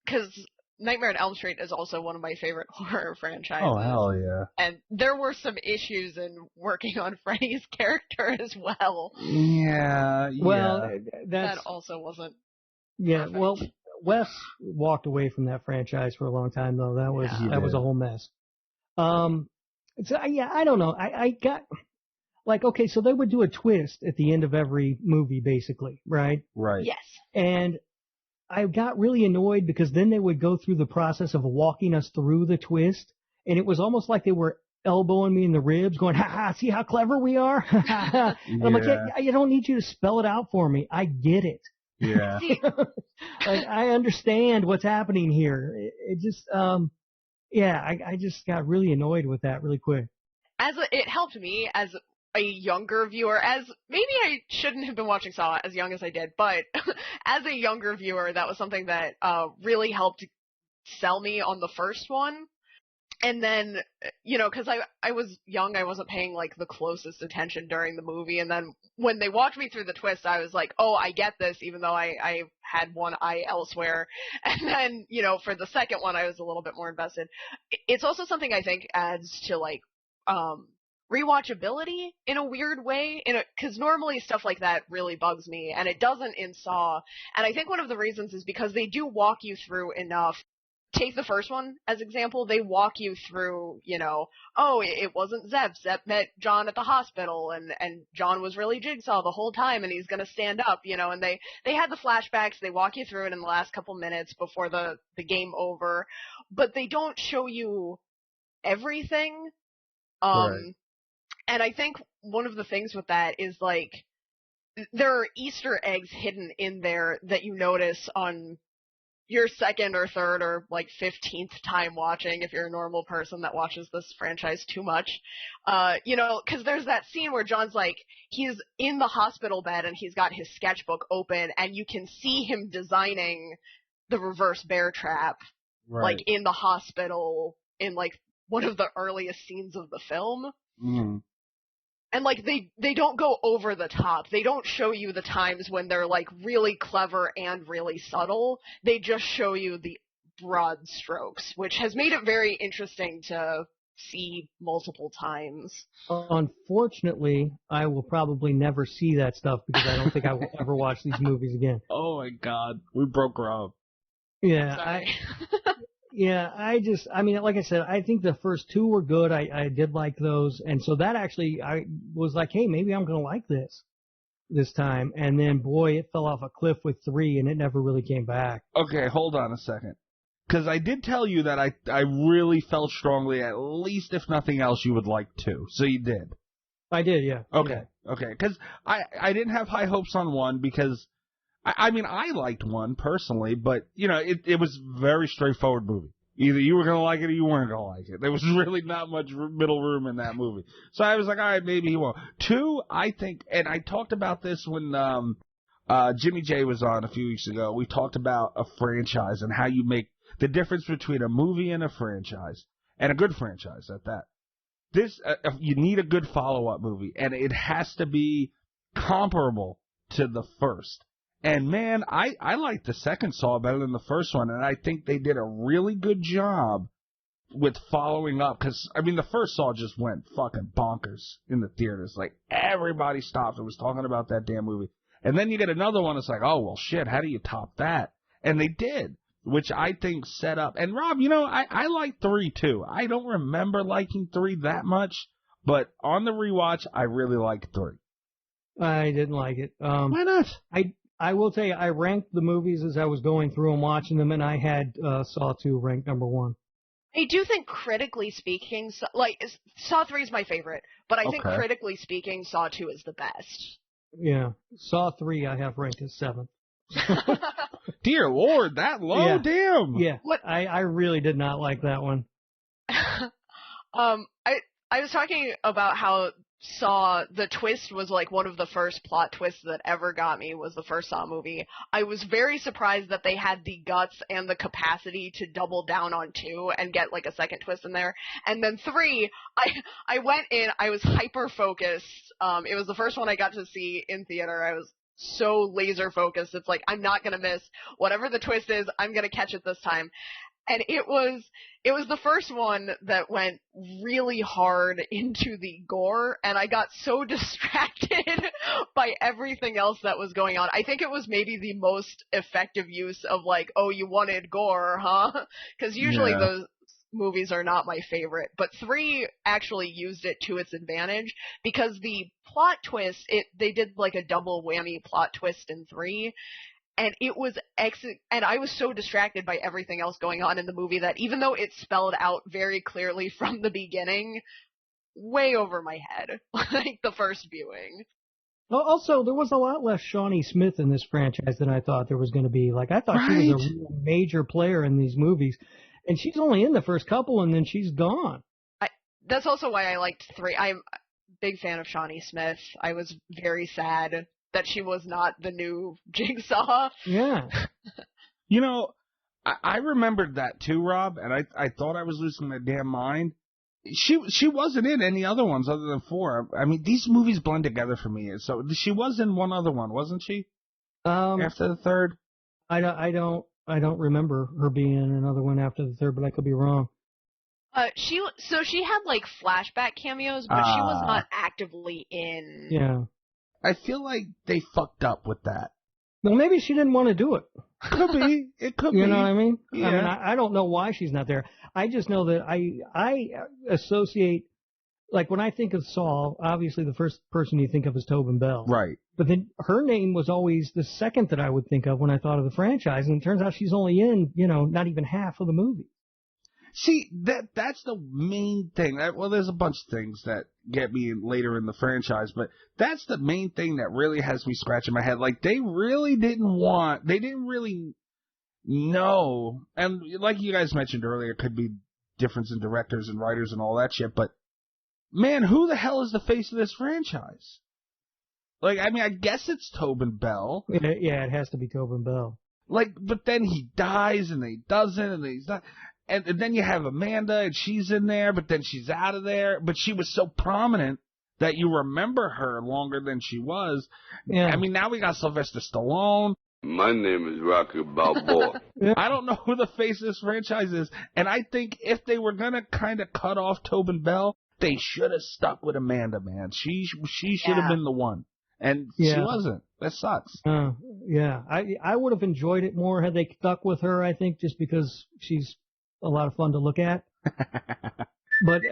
because Nightmare on Elm Street is also one of my favorite horror franchises. Oh, hell yeah. And there were some issues in working on Freddy's character as well. Yeah. Well, that also wasn't perfect. Well, Wes walked away from that franchise for a long time, though. That was a whole mess. So, I don't know. I got, okay, so they would do a twist at the end of every movie, basically, right? Right. Yes. And I got really annoyed because then they would go through the process of walking us through the twist, and it was almost like they were elbowing me in the ribs, going, ha ha, see how clever we are? And I'm like, I don't need you to spell it out for me. I get it. Yeah. I understand what's happening here. It just, I just got really annoyed with that really quick. It helped me as a younger viewer, as maybe I shouldn't have been watching Saw as young as I did, but as a younger viewer, that was something that really helped sell me on the first one. And then, because I was young, I wasn't paying, like, the closest attention during the movie. And then when they walked me through the twist, I was like, oh, I get this, even though I had one eye elsewhere. And then, for the second one, I was a little bit more invested. It's also something I think adds to, like, rewatchability in a weird way, because normally stuff like that really bugs me, and it doesn't in Saw. And I think one of the reasons is because they do walk you through enough. Take the first one as example. They walk you through, it wasn't Zep. Zep met John at the hospital, and John was really Jigsaw the whole time, and he's gonna stand up, and they had the flashbacks. They walk you through it in the last couple minutes before the game over, but they don't show you everything. Right. And I think one of the things with that is, like, there are Easter eggs hidden in there that you notice on your second or third or, like, 15th time watching, if you're a normal person that watches this franchise too much. Because there's that scene where John's, like, he's in the hospital bed and he's got his sketchbook open, and you can see him designing the reverse bear trap, Right. like, in the hospital in, like, one of the earliest scenes of the film. Mm. And, like, they don't go over the top. They don't show you the times when they're, like, really clever and really subtle. They just show you the broad strokes, which has made it very interesting to see multiple times. Unfortunately, I will probably never see that stuff because I don't think I will ever watch these movies again. Oh my God, we broke Rob. Yeah, Sorry. I mean, like I said, I think the first two were good. I did like those. And so that actually, I was like, hey, maybe I'm going to like this time. And then, boy, it fell off a cliff with 3 and it never really came back. Okay, hold on a second. Because I did tell you that I really felt strongly, at least if nothing else, you would like 2. So you did. I did, yeah. Okay, okay. Because I didn't have high hopes on 1 because, I mean, I liked 1 personally, but, it was a very straightforward movie. Either you were going to like it or you weren't going to like it. There was really not much middle room in that movie. So I was like, all right, maybe he won't. 2, I think, and I talked about this when Jimmy J was on a few weeks ago. We talked about a franchise and how you make the difference between a movie and a franchise, and a good franchise at that. You need a good follow-up movie, and it has to be comparable to the first. And, man, I like the second Saw better than the first one, and I think they did a really good job with following up. Because, I mean, the first Saw just went fucking bonkers in the theaters. Like, everybody stopped and was talking about that damn movie. And then you get another one that's like, oh, well, shit, how do you top that? And they did, which I think set up. And, Rob, I like 3, too. I don't remember liking 3 that much, but on the rewatch, I really liked 3. I didn't like it. Why not? I will tell you, I ranked the movies as I was going through and watching them, and I had Saw 2 ranked number 1. I do think, critically speaking, Saw 3 is my favorite, but I think critically speaking, Saw 2 is the best. Yeah. Saw 3 I have ranked as 7th. Dear Lord, that low? Yeah. Damn. Yeah. I really did not like that one. I was talking about how Saw, the twist was like one of the first plot twists that ever got me, was the first Saw movie. I was very surprised that they had the guts and the capacity to double down on 2 and get like a second twist in there. And then 3, I went in, I was hyper focused. It was the first one I got to see in theater. I was so laser focused. It's like, I'm not gonna miss whatever the twist is. I'm gonna catch it this time. And it was the first one that went really hard into the gore, and I got so distracted by everything else that was going on. I think it was maybe the most effective use of, like, oh, you wanted gore, huh? Because usually those movies are not my favorite. But 3 actually used it to its advantage, because the plot twist, they did like a double whammy plot twist in 3. And it was and I was so distracted by everything else going on in the movie that even though it spelled out very clearly from the beginning, way over my head, like the first viewing. Well, also, there was a lot less Shawnee Smith in this franchise than I thought there was going to be. Like, I thought she was a real major player in these movies, and she's only in the first couple, and then she's gone. That's also why I liked 3. big fan of Shawnee Smith. I was very sad that she was not the new Jigsaw. Yeah. You know, I remembered that too, Rob, and I thought I was losing my damn mind. She wasn't in any other ones other than 4. I mean, these movies blend together for me. So she was in one other one, wasn't she? After the third? I don't remember her being in another one after the third, but I could be wrong. She had like flashback cameos, but she was not actively in. Yeah. I feel like they fucked up with that. Well, maybe she didn't want to do it. Could be. It could be. You know what I mean? Yeah. I mean, I don't know why she's not there. I just know that I associate, like when I think of Saw, obviously the first person you think of is Tobin Bell. Right. But then her name was always the second that I would think of when I thought of the franchise, and it turns out she's only in, not even half of the movie. See, that's the main thing. Well, there's a bunch of things that get me later in the franchise, but that's the main thing that really has me scratching my head. Like, they didn't really know, and like you guys mentioned earlier, it could be difference in directors and writers and all that shit, but man, who the hell is the face of this franchise? Like, I mean, I guess it's Tobin Bell. Yeah, it has to be Tobin Bell. Like, but then he dies, and then he doesn't, and then he's not. And then you have Amanda, and she's in there, but then she's out of there. But she was so prominent that you remember her longer than she was. Yeah. I mean, now we got Sylvester Stallone. My name is Rocky Balboa. I don't know who the face of this franchise is. And I think if they were going to kind of cut off Tobin Bell, they should have stuck with Amanda, man. She should have been the one. And she wasn't. That sucks. Yeah. I would have enjoyed it more had they stuck with her, I think, just because she's a lot of fun to look at. But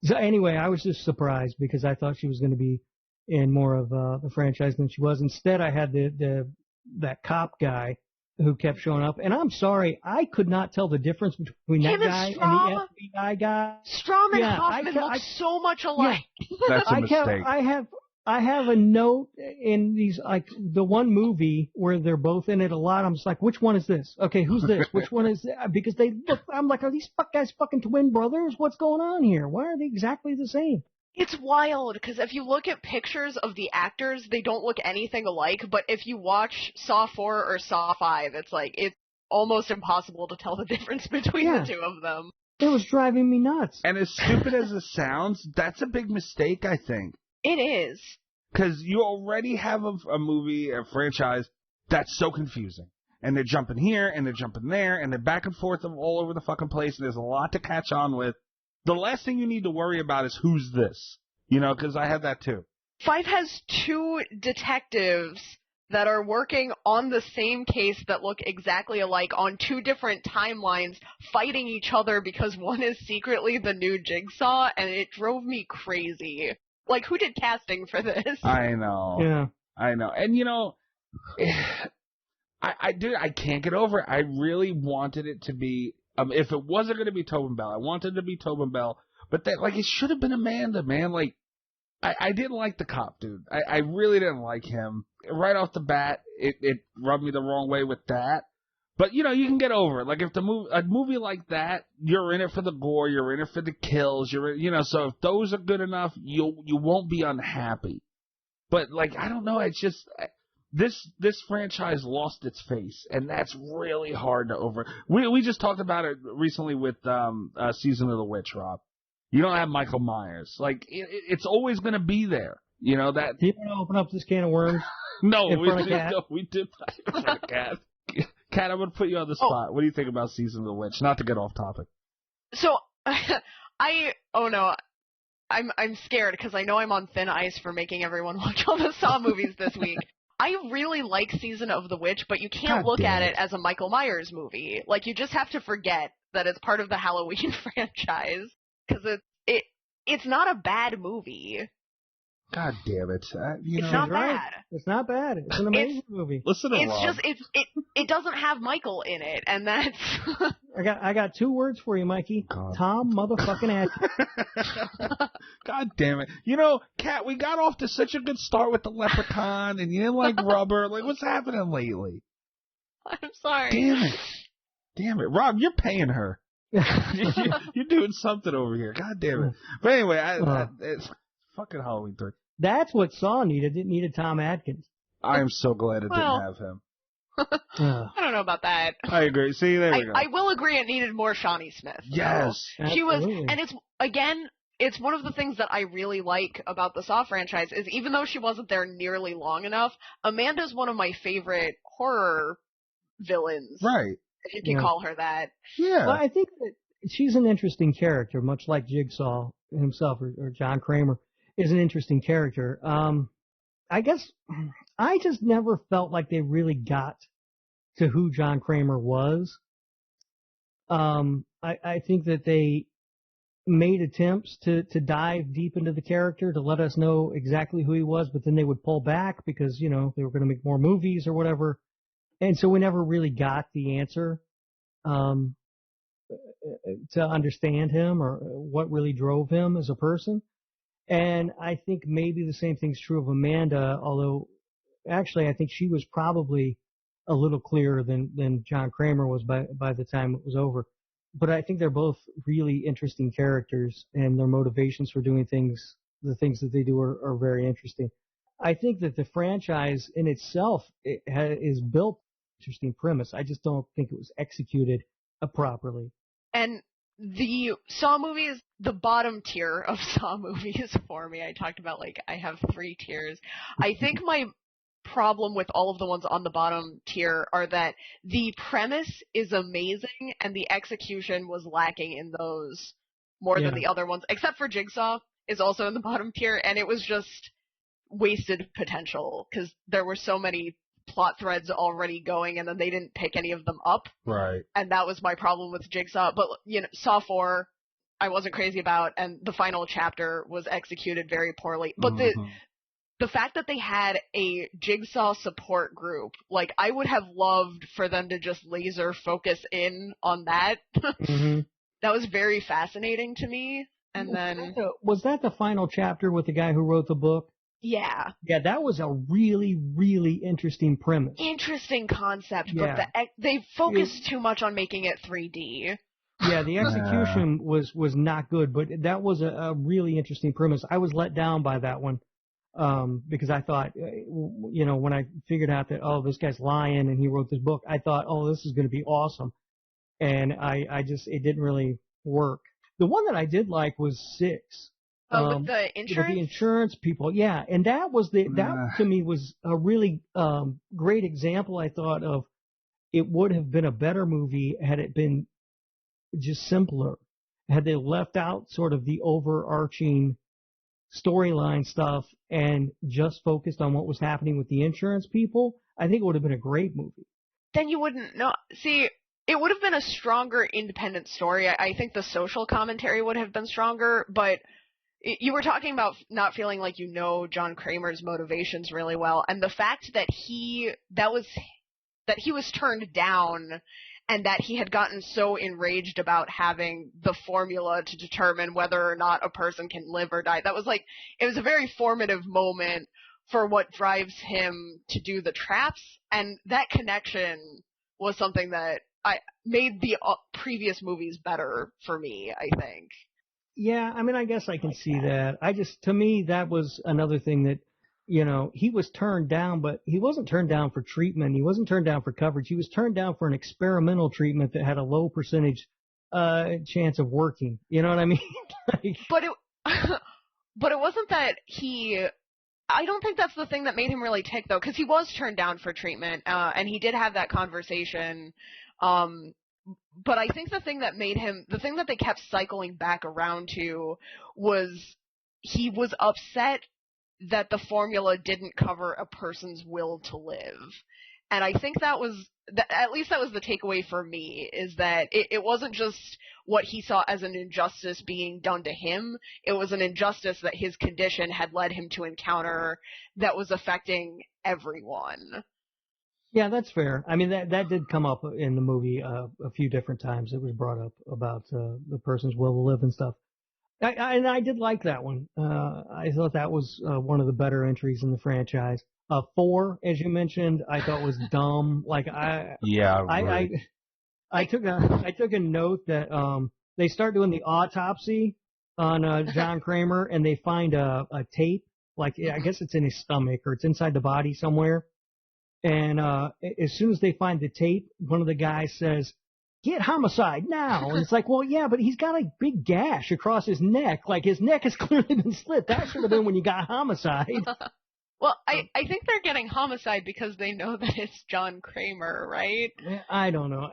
so anyway, I was just surprised because I thought she was going to be in more of the franchise than she was. Instead, I had that cop guy who kept showing up. And I'm sorry, I could not tell the difference between that guy and the FBI guy. Strom and Hoffman look so much alike. Yeah. That's a mistake. I have a note in these, like, the one movie where they're both in it a lot. I'm just like, which one is this? Okay, who's this? Which one is that? Because they look, I'm like, are these guys fucking twin brothers? What's going on here? Why are they exactly the same? It's wild, because if you look at pictures of the actors, they don't look anything alike, but if you watch Saw 4 or Saw 5, it's almost impossible to tell the difference between the two of them. It was driving me nuts. And as stupid as it sounds, that's a big mistake, I think. It is. Because you already have a movie, a franchise, that's so confusing. And they're jumping here, and they're jumping there, and they're back and forth all over the fucking place, and there's a lot to catch on with. The last thing you need to worry about is who's this. Because I have that too. 5 has 2 detectives that are working on the same case that look exactly alike on 2 different timelines, fighting each other because one is secretly the new Jigsaw, and it drove me crazy. Like, who did casting for this? I know. Yeah. I know. And, I can't get over it. I really wanted it to be, if it wasn't going to be Tobin Bell, I wanted it to be Tobin Bell, but it should have been Amanda, man. Like, I didn't like the cop, dude. I really didn't like him. Right off the bat, it rubbed me the wrong way with that. But, you can get over it. Like, if a movie like that, you're in it for the gore, you're in it for the kills, so if those are good enough, you won't be unhappy. But, like, I don't know, it's just, this franchise lost its face, and that's really hard to over. We just talked about it recently with Season of the Witch, Rob. You don't have Michael Myers. Like, it's always going to be there. That. Do you want to open up this can of worms? No, we did not in front of Cat. Kat, I'm going to put you on the spot. What do you think about Season of the Witch? Not to get off topic. So, I'm scared because I know I'm on thin ice for making everyone watch all the Saw movies this week. I really like Season of the Witch, but you can't look at it as a Michael Myers movie. Like, you just have to forget that it's part of the Halloween franchise because it's not a bad movie. God damn it! It's not bad. It's not bad. It's an amazing movie. Listen to Rob. It doesn't have Michael in it, and that's. I got 2 words for you, Mikey. God. Tom motherfucking Atkins. God damn it! Kat, we got off to such a good start with the Leprechaun, and you didn't like Rubber. Like, what's happening lately? I'm sorry. Damn it, Rob, you're paying her. You're doing something over here. God damn it. But anyway, it's fucking Halloween 3. That's what Saw needed. It needed Tom Atkins. I am so glad it didn't have him. I don't know about that. I agree. See, there we go. I will agree it needed more Shawnee Smith. Yes. She was, and it's one of the things that I really like about the Saw franchise is even though she wasn't there nearly long enough, Amanda's one of my favorite horror villains. Right. If you can call her that. Yeah. Well, I think that she's an interesting character, much like Jigsaw himself or John Kramer is an interesting character. I guess I just never felt like they really got to who John Kramer was. I think that they made attempts to dive deep into the character to let us know exactly who he was, but then they would pull back because, they were going to make more movies or whatever. And so we never really got the answer to understand him or what really drove him as a person. And I think maybe the same thing's true of Amanda, although actually I think she was probably a little clearer than John Kramer was by the time it was over. But I think they're both really interesting characters, and their motivations for doing things, the things that they do are very interesting. I think that the franchise in itself is built interesting premise. I just don't think it was executed properly. And the Saw movies, the bottom tier of Saw movies for me, I talked about I have 3 tiers. I think my problem with all of the ones on the bottom tier are that the premise is amazing and the execution was lacking in those more than the other ones, except for Jigsaw is also in the bottom tier, and it was just wasted potential because there were so many plot threads already going and then they didn't pick any of them up. Right. And that was my problem with Jigsaw. But, Saw 4, I wasn't crazy about, and the final chapter was executed very poorly. But the fact that they had a Jigsaw support group, I would have loved for them to just laser focus in on that. That was very fascinating to me. And then... Was that the final chapter with the guy who wrote the book? Yeah. Yeah, that was a really, really interesting premise. Interesting concept, but they focused too much on making it 3D. Yeah, the execution was not good, but that was a really interesting premise. I was let down by that one because I thought, when I figured out that, this guy's lying and he wrote this book, I thought, this is going to be awesome. And it didn't really work. The one that I did like was 6. With the insurance? With the insurance people, yeah. And that to me was a really great example, I thought, of it would have been a better movie had it been just simpler. Had they left out sort of the overarching storyline stuff and just focused on what was happening with the insurance people, I think it would have been a great movie. Then you wouldn't know. See, it would have been a stronger independent story. I think the social commentary would have been stronger, but... You were talking about not feeling like John Kramer's motivations really well, and the fact that he was turned down and that he had gotten so enraged about having the formula to determine whether or not a person can live or die. That was it was a very formative moment for what drives him to do the traps, and that connection was something that made the previous movies better for me, I think. Yeah, I mean, I guess I can see that. To me, that was another thing that, he was turned down, but he wasn't turned down for treatment. He wasn't turned down for coverage. He was turned down for an experimental treatment that had a low percentage chance of working. You know what I mean? But it wasn't that I don't think that's the thing that made him really tick, though, because he was turned down for treatment, and he did have that conversation. But I think the thing that they kept cycling back around to was he was upset that the formula didn't cover a person's will to live. And I think at least that was the takeaway for me, is that it wasn't just what he saw as an injustice being done to him. It was an injustice that his condition had led him to encounter that was affecting everyone. Yeah, that's fair. I mean, that did come up in the movie a few different times. It was brought up about the person's will to live and stuff. And I did like that one. I thought that was one of the better entries in the franchise. 4, as you mentioned, I thought was dumb. I took a note that they start doing the autopsy on John Kramer, and they find a tape, like I guess it's in his stomach or it's inside the body somewhere. And as soon as they find the tape, one of the guys says, "Get homicide now!" And it's like, well, yeah, but he's got a big gash across his neck. Like his neck has clearly been slit. That should have been when you got homicide. Well, I think they're getting homicide because they know that it's John Kramer, right? I don't know.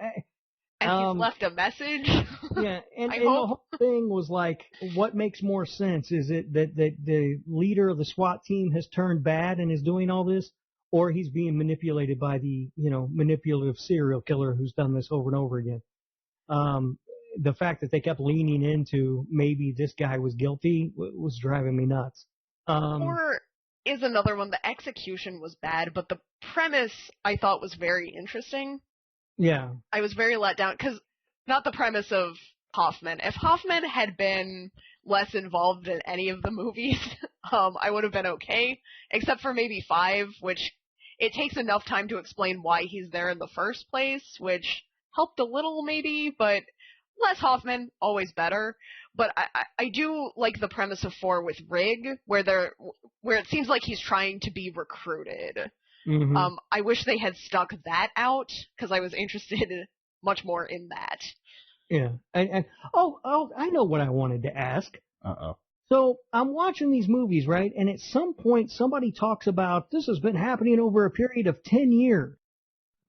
And he's left a message. Yeah, and the whole thing was like, what makes more sense? Is it that the leader of the SWAT team has turned bad and is doing all this, or he's being manipulated by the manipulative serial killer who's done this over and over again? The fact that they kept leaning into maybe this guy was guilty was driving me nuts. Or is another one. The execution was bad, but the premise I thought was very interesting. Yeah. I was very let down because not the premise of Hoffman. If Hoffman had been less involved in any of the movies, I would have been okay, except for maybe 5, which it takes enough time to explain why he's there in the first place, which helped a little maybe, but less Hoffman, always better. But I do like the premise of 4 with Rig, where it seems like he's trying to be recruited. Mm-hmm. I wish they had stuck that out because I was interested much more in that. Yeah. And I know what I wanted to ask. Uh-oh. So I'm watching these movies, right? And at some point somebody talks about this has been happening over a period of 10 years.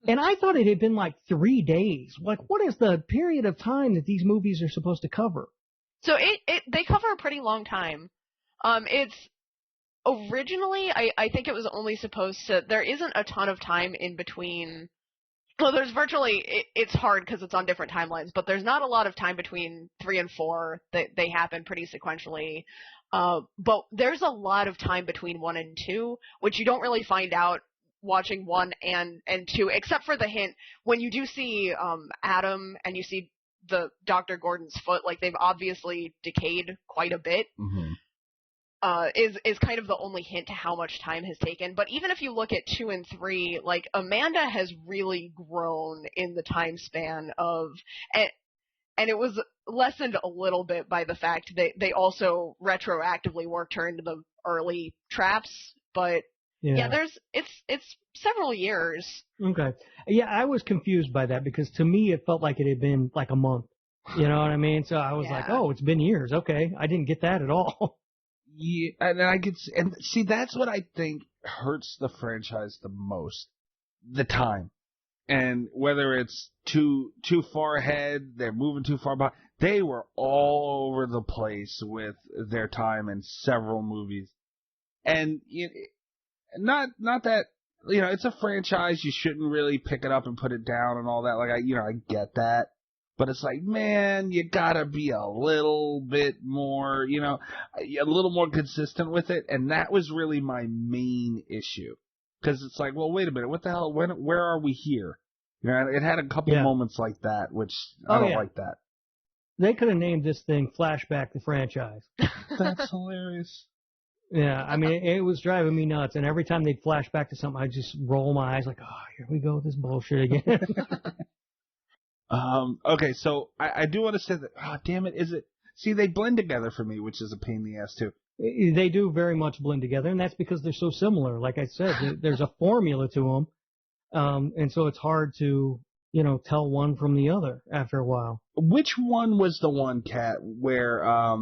And I thought it had been like 3 days. Like, what is the period of time that these movies are supposed to cover? So they cover a pretty long time. It's originally, I think it was only supposed to, there isn't a ton of time in between. Well, there's virtually, it's hard because it's on different timelines, but there's not a lot of time between 3 and 4. They happen pretty sequentially. But there's a lot of time between 1 and 2, which you don't really find out watching 1 and 2, except for the hint. When you do see Adam and you see the Dr. Gordon's foot, like they've obviously decayed quite a bit. Mm-hmm. Is kind of the only hint to how much time has taken. But even if you look at 2 and 3, like Amanda has really grown in the time span of, and it was lessened a little bit by the fact that they also retroactively worked her into the early traps. But yeah, it's several years. Okay. Yeah, I was confused by that because to me it felt like it had been like a month. You know what I mean? So I was like, oh, it's been years. Okay. I didn't get that at all. Yeah, and I could see that's what I think hurts the franchise the most, the time, and whether it's too far ahead, they're moving too far behind. They were all over the place with their time in several movies, and not that it's a franchise, you shouldn't really pick it up and put it down and all that. Like I get that. But it's like, man, you gotta be a little bit more, a little more consistent with it. And that was really my main issue. Because it's like, well, wait a minute, what the hell, where are we here? It had a couple moments like that, which I don't like that. They could have named this thing Flashback the Franchise. That's hilarious. Yeah, I mean, it was driving me nuts. And every time they'd flash back to something, I'd just roll my eyes like, oh, here we go with this bullshit again. Okay, so I do want to say that, oh, damn it, see, they blend together for me, which is a pain in the ass, too. They do very much blend together, and that's because they're so similar. Like I said, there's a formula to them, and so it's hard to, tell one from the other after a while. Which one was the one, Kat, where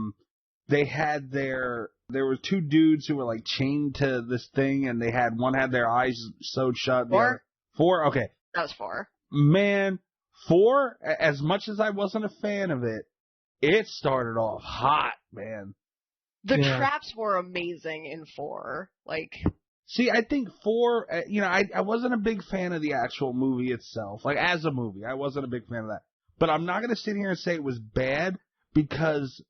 they had there were 2 dudes who were, like, chained to this thing, and one had their eyes sewed shut. 4? 4? Okay. That was 4. Man, 4, as much as I wasn't a fan of it, it started off hot, man. The traps were amazing in 4. Like, see, I think 4, I wasn't a big fan of the actual movie itself. Like, as a movie, I wasn't a big fan of that. But I'm not going to sit here and say it was bad because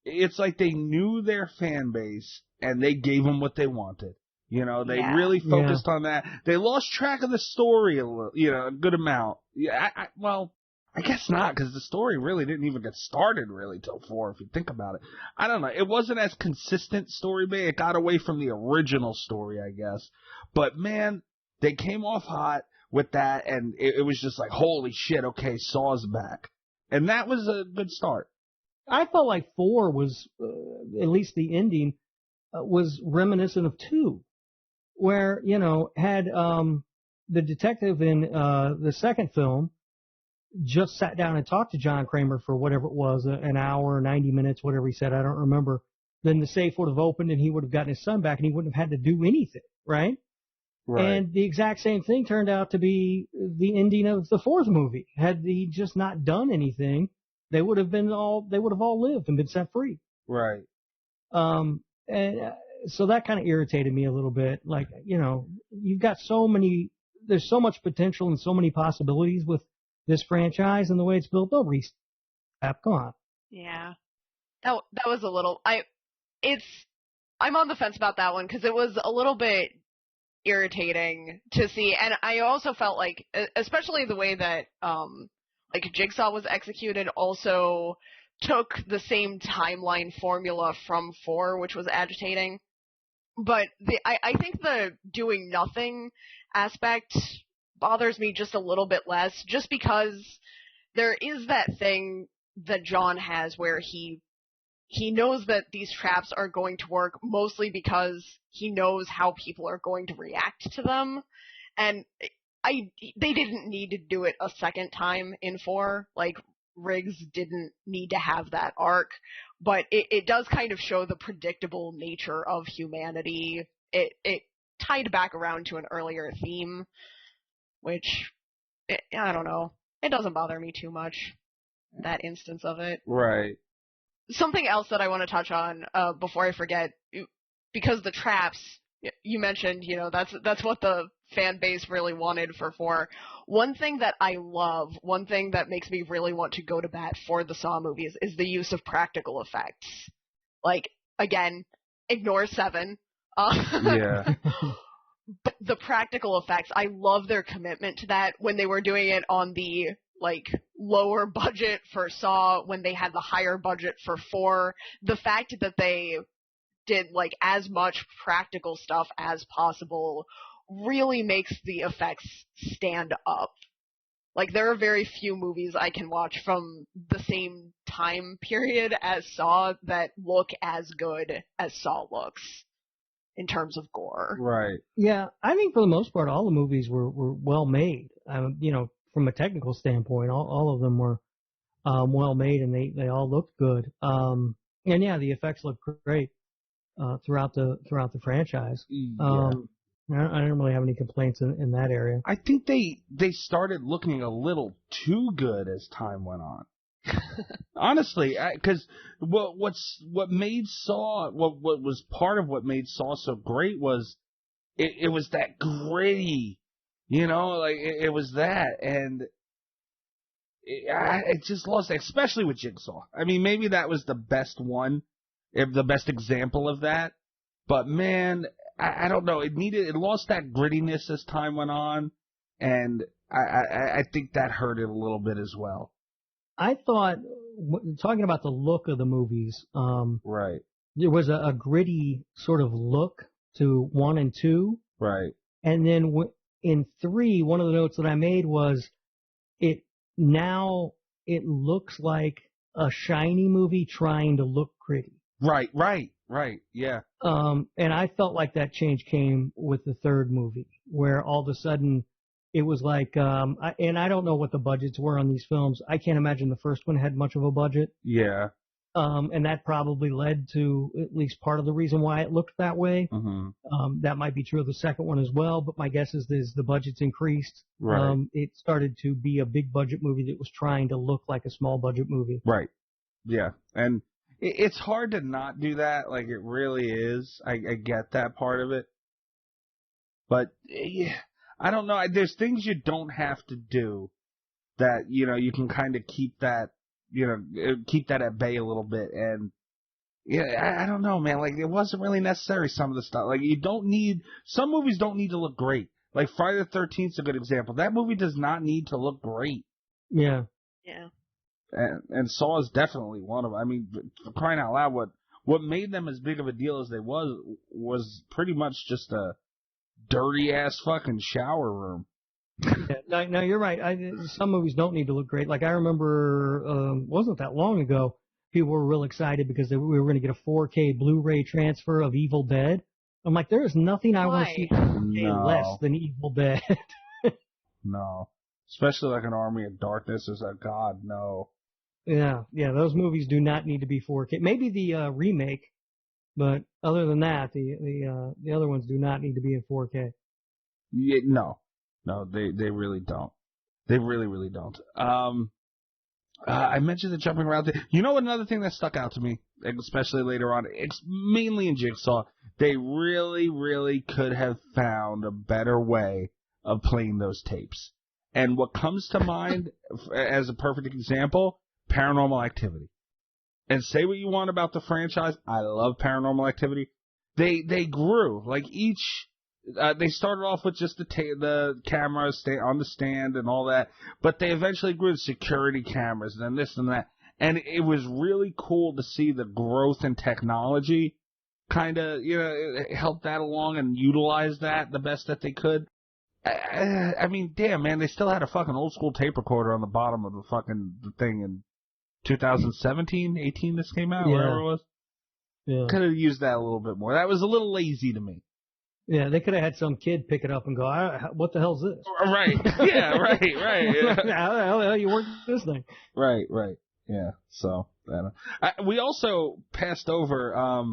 it's like they knew their fan base and they gave them what they wanted. They really focused on that. They lost track of the story a little, a good amount. Yeah, I guess not, because the story really didn't even get started really till 4, if you think about it. I don't know. It wasn't as consistent story, but it got away from the original story, I guess. But man, they came off hot with that, and it was just like, holy shit, okay, Saw's back. And that was a good start. I felt like 4 was, at least the ending, was reminiscent of 2, where, had the detective in the second film just sat down and talked to John Kramer for whatever it was, an hour, 90 minutes, whatever he said, I don't remember, then the safe would have opened and he would have gotten his son back and he wouldn't have had to do anything, right? Right. And the exact same thing turned out to be the ending of the 4th movie. Had he just not done anything, they would have all lived and been set free. Right. And so that kind of irritated me a little bit. Like, you've got there's so much potential and so many possibilities with this franchise and the way it's built. Don't restart. Come on. Yeah. That was a little, I'm on the fence about that one because it was a little bit irritating to see. And I also felt like, especially the way that, like Jigsaw was executed also took the same timeline formula from 4, which was agitating. But I think the doing nothing aspect bothers me just a little bit less, just because there is that thing that John has where he knows that these traps are going to work mostly because he knows how people are going to react to them. And they didn't need to do it a second time in 4. Like, Riggs didn't need to have that arc, but it does kind of show the predictable nature of humanity. It tied back around to an earlier theme, which, I don't know. It doesn't bother me too much, that instance of it. Right. Something else that I want to touch on before I forget, because the traps, you mentioned, that's what the fan base really wanted for 4. One thing that I love, one thing that makes me really want to go to bat for the Saw movies is the use of practical effects. Like, again, ignore 7. Yeah. But the practical effects, I love their commitment to that when they were doing it on the lower budget for Saw, when they had the higher budget for 4. The fact that they did as much practical stuff as possible really makes the effects stand up. There are very few movies I can watch from the same time period as Saw that look as good as Saw looks in terms of gore. Right. Yeah, I think for the most part, all the movies were well made. From a technical standpoint, all of them were well made, and they all looked good. And yeah, the effects looked great throughout the franchise. Yeah. I don't really have any complaints in that area. I think they started looking a little too good as time went on. Honestly, because what made Saw, what was part of what made Saw so great was it was that gritty, it was that, and it just lost, especially with Jigsaw. I mean, maybe that was the best one, the best example of that, but man, I don't know, it lost that grittiness as time went on, and I think that hurt it a little bit as well. I thought, talking about the look of the movies, right, there was a gritty sort of look to 1 and 2. Right. And then in 3, one of the notes that I made was, it looks like a shiny movie trying to look gritty. Right, yeah. And I felt like that change came with the 3rd movie, where all of a sudden it was like, and I don't know what the budgets were on these films. I can't imagine the first one had much of a budget. Yeah. And that probably led to at least part of the reason why it looked that way. Mm-hmm. That might be true of the second one as well, but my guess is the budget's increased. Right. It started to be a big budget movie that was trying to look like a small budget movie. Right. Yeah. And it's hard to not do that. Like, it really is. I get that part of it. But, yeah, I don't know. There's things you don't have to do that, you can kind of keep that at bay a little bit. And yeah, I don't know, man. Like, it wasn't really necessary, some of the stuff. Like, some movies don't need to look great. Like, Friday the 13th is a good example. That movie does not need to look great. Yeah. Yeah. And Saw is definitely one of them. I mean, for crying out loud, what made them as big of a deal as they was pretty much just a dirty ass fucking shower room. Yeah, no, you're right. Some movies don't need to look great. Like I remember, wasn't that long ago, people were real excited because we were going to get a 4K Blu-ray transfer of Evil Dead. I'm like, there is nothing I want to see in 4K less than Evil Dead. No. Especially like an Army of Darkness is like, God, no. Yeah, those movies do not need to be 4K. Maybe the remake, but other than that, the other ones do not need to be in 4K. Yeah, no, they really don't. They really, really don't. I mentioned the jumping around thing. You know, another thing that stuck out to me, especially later on, it's mainly in Jigsaw. They really, really could have found a better way of playing those tapes. And what comes to mind as a perfect example, Paranormal Activity. And say what you want about the franchise, I love Paranormal Activity. They grew. Like each, they started off with just the cameras on the stand and all that, but they eventually grew to security cameras and then this and that. And it was really cool to see the growth in technology kind of, help that along and utilize that the best that they could. I mean, damn, man, they still had a fucking old school tape recorder on the bottom of the thing in 2017, 18 this came out, whatever it was. Yeah. Could have used that a little bit more. That was a little lazy to me. Yeah, they could have had some kid pick it up and go, what the hell's this? Right. Yeah, right. Yeah. How the hell you work this thing? Right. Yeah, so, we also passed over,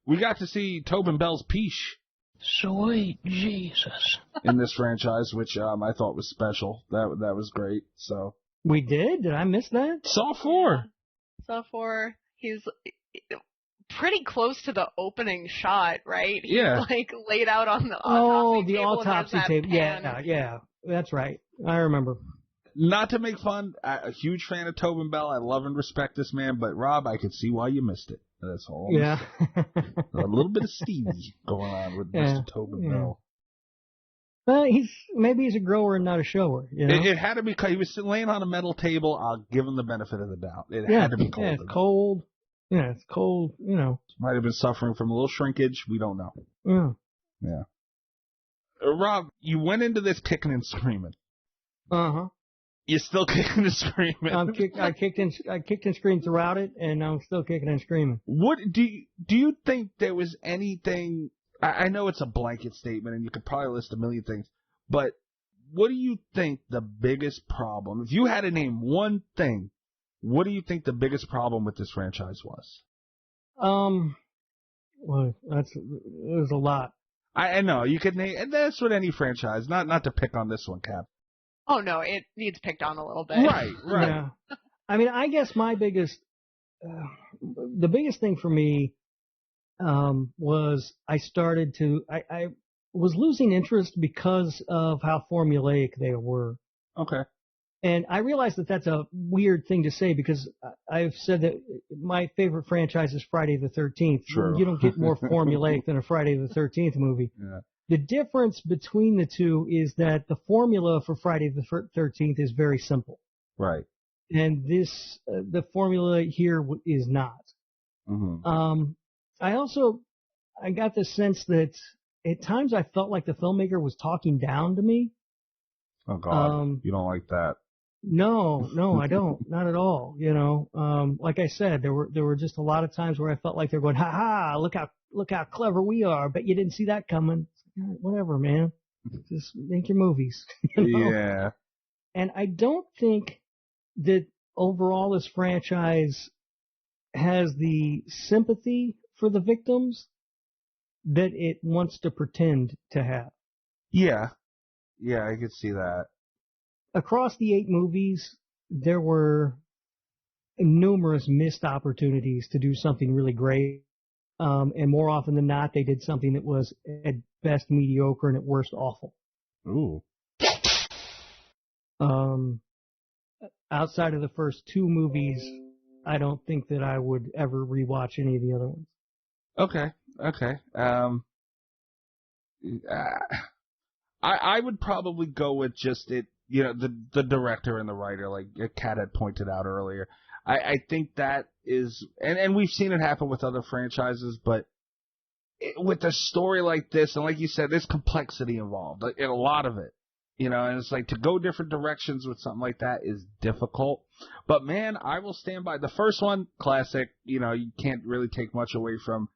we got to see Tobin Bell's Peach. Sweet Jesus. In this franchise, which I thought was special. That was great, so. We did? Did I miss that? Saw 4. Saw 4. He's pretty close to the opening shot, right? Yeah. He's like laid out on the autopsy table. The autopsy table. Yeah. That's right. I remember. Not to make fun, a huge fan of Tobin Bell. I love and respect this man, but Rob, I could see why you missed it. That's all. Yeah. A little bit of Stevie going on with Mr. Tobin Bell. Well, maybe he's a grower and not a shower. You know? It had to be. He was laying on a metal table. I'll give him the benefit of the doubt. It had to be cold. Yeah, it's cold. Yeah, it's cold. Might have been suffering from a little shrinkage. We don't know. Yeah. Rob, you went into this kicking and screaming. Uh-huh. You're still kicking and screaming. I kicked and screamed throughout it, and I'm still kicking and screaming. What do you think there was anything? I know it's a blanket statement, and you could probably list a million things, but what do you think the biggest problem? If you had to name one thing, what do you think the biggest problem with this franchise was? Well, there's a lot. I know you could name, and that's what any franchise. Not to pick on this one, Cap. Oh no, it needs picked on a little bit. Right. Yeah. I mean, I guess the biggest thing for me, was I was losing interest because of how formulaic they were. Okay. And I realize that that's a weird thing to say because I've said that my favorite franchise is Friday the 13th. Sure. You don't get more formulaic than a Friday the 13th movie. Yeah. The difference between the two is that the formula for Friday the 13th is very simple. Right. And the formula here is not. Mm-hmm. I got the sense that at times I felt like the filmmaker was talking down to me. Oh God, you don't like that? No, I don't. Not at all. Like I said, there were just a lot of times where I felt like they're going, ha ha, look how clever we are. Bet you didn't see that coming. Whatever, man. Just make your movies. Yeah. And I don't think that overall this franchise has the sympathy for the victims that it wants to pretend to have. Yeah, I could see that. Across the 8 movies, there were numerous missed opportunities to do something really great. And more often than not, they did something that was at best mediocre and at worst awful. Ooh. Outside of the first 2 movies, I don't think that I would ever rewatch any of the other ones. Okay. I would probably go with just it, the director and the writer, like Kat had pointed out earlier. I think that is, and we've seen it happen with other franchises, but with a story like this, and like you said, there's complexity involved, in a lot of it. You know, and it's like to go different directions with something like that is difficult. But man, I will stand by the first one, classic. You know, you can't really take much away from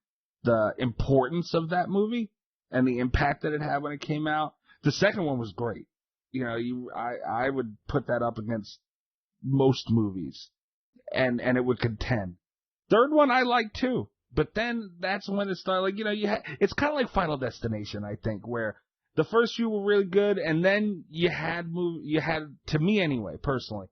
the importance of that movie and the impact that it had when it came out. The second one was great. You know, I would put that up against most movies, and it would contend. Third one I like too, but then that's when it started. Like, you know, it's kind of like Final Destination, I think, where the first few were really good, and then you had, to me anyway, personally,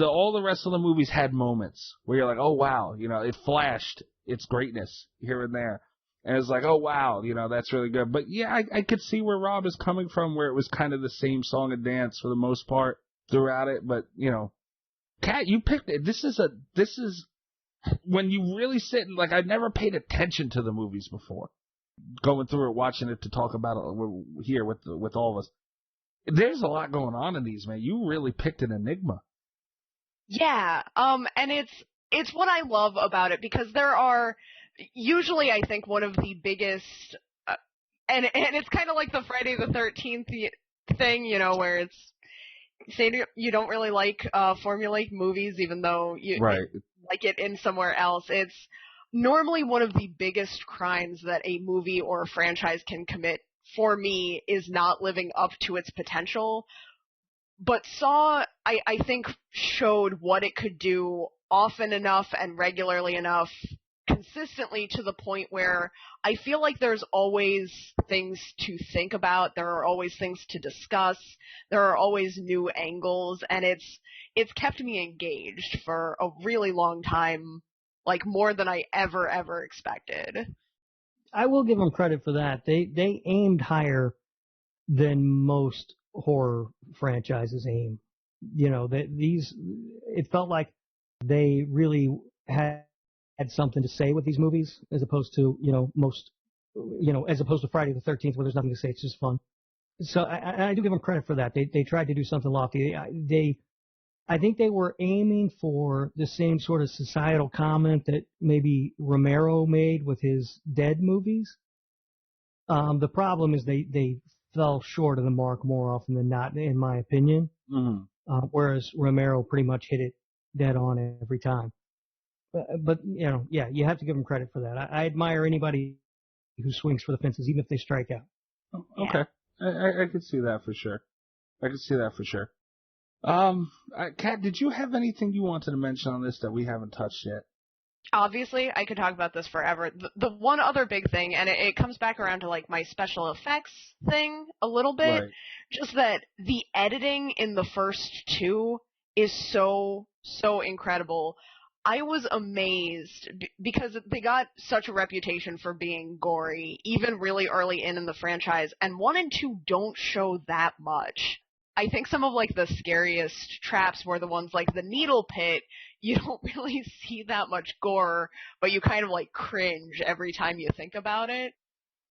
all the rest of the movies had moments where you're like, oh wow, you know, it flashed its greatness here and there. And it's like, oh wow, you know, that's really good. But yeah, I could see where Rob is coming from, where it was kind of the same song and dance for the most part throughout it. But, you know, Kat, you picked it. This is when you really sit and, like, I've never paid attention to the movies before. Going through it, watching it to talk about it here with all of us. There's a lot going on in these, man. You really picked an enigma. Yeah, and it's what I love about it, because there are usually, I think, one of the biggest, and it's kind of like the Friday the 13th thing, you know, where it's say you don't really like formulaic movies, even though you like it in somewhere else. It's normally one of the biggest crimes that a movie or a franchise can commit, for me, is not living up to its potential. But Saw, I think, showed what it could do often enough and regularly enough, consistently, to the point where I feel like there's always things to think about, there are always things to discuss, there are always new angles, and it's kept me engaged for a really long time, like more than I ever expected. I will give them credit for that. They aimed higher than most horror franchises aim. You know, it felt like they really had something to say with these movies, as opposed to, as opposed to Friday the 13th, where there's nothing to say, it's just fun. So I do give them credit for that. They tried to do something lofty. I think they were aiming for the same sort of societal comment that maybe Romero made with his Dead movies. The problem is they fell short of the mark more often than not, in my opinion. Mm-hmm. Whereas Romero pretty much hit it dead on every time. But you know, yeah, you have to give him credit for that. I admire anybody who swings for the fences, even if they strike out. Oh, okay, yeah. I could see that for sure. Kat, did you have anything you wanted to mention on this that we haven't touched yet? Obviously, I could talk about this forever. The one other big thing, and it comes back around to like my special effects thing a little bit, right. Just that the editing in the first two is so incredible. I was amazed because they got such a reputation for being gory, even really early in the franchise, and 1 and 2 don't show that much. I think some of like the scariest traps were the ones like the needle pit. You don't really see that much gore, but you kind of like cringe every time you think about it.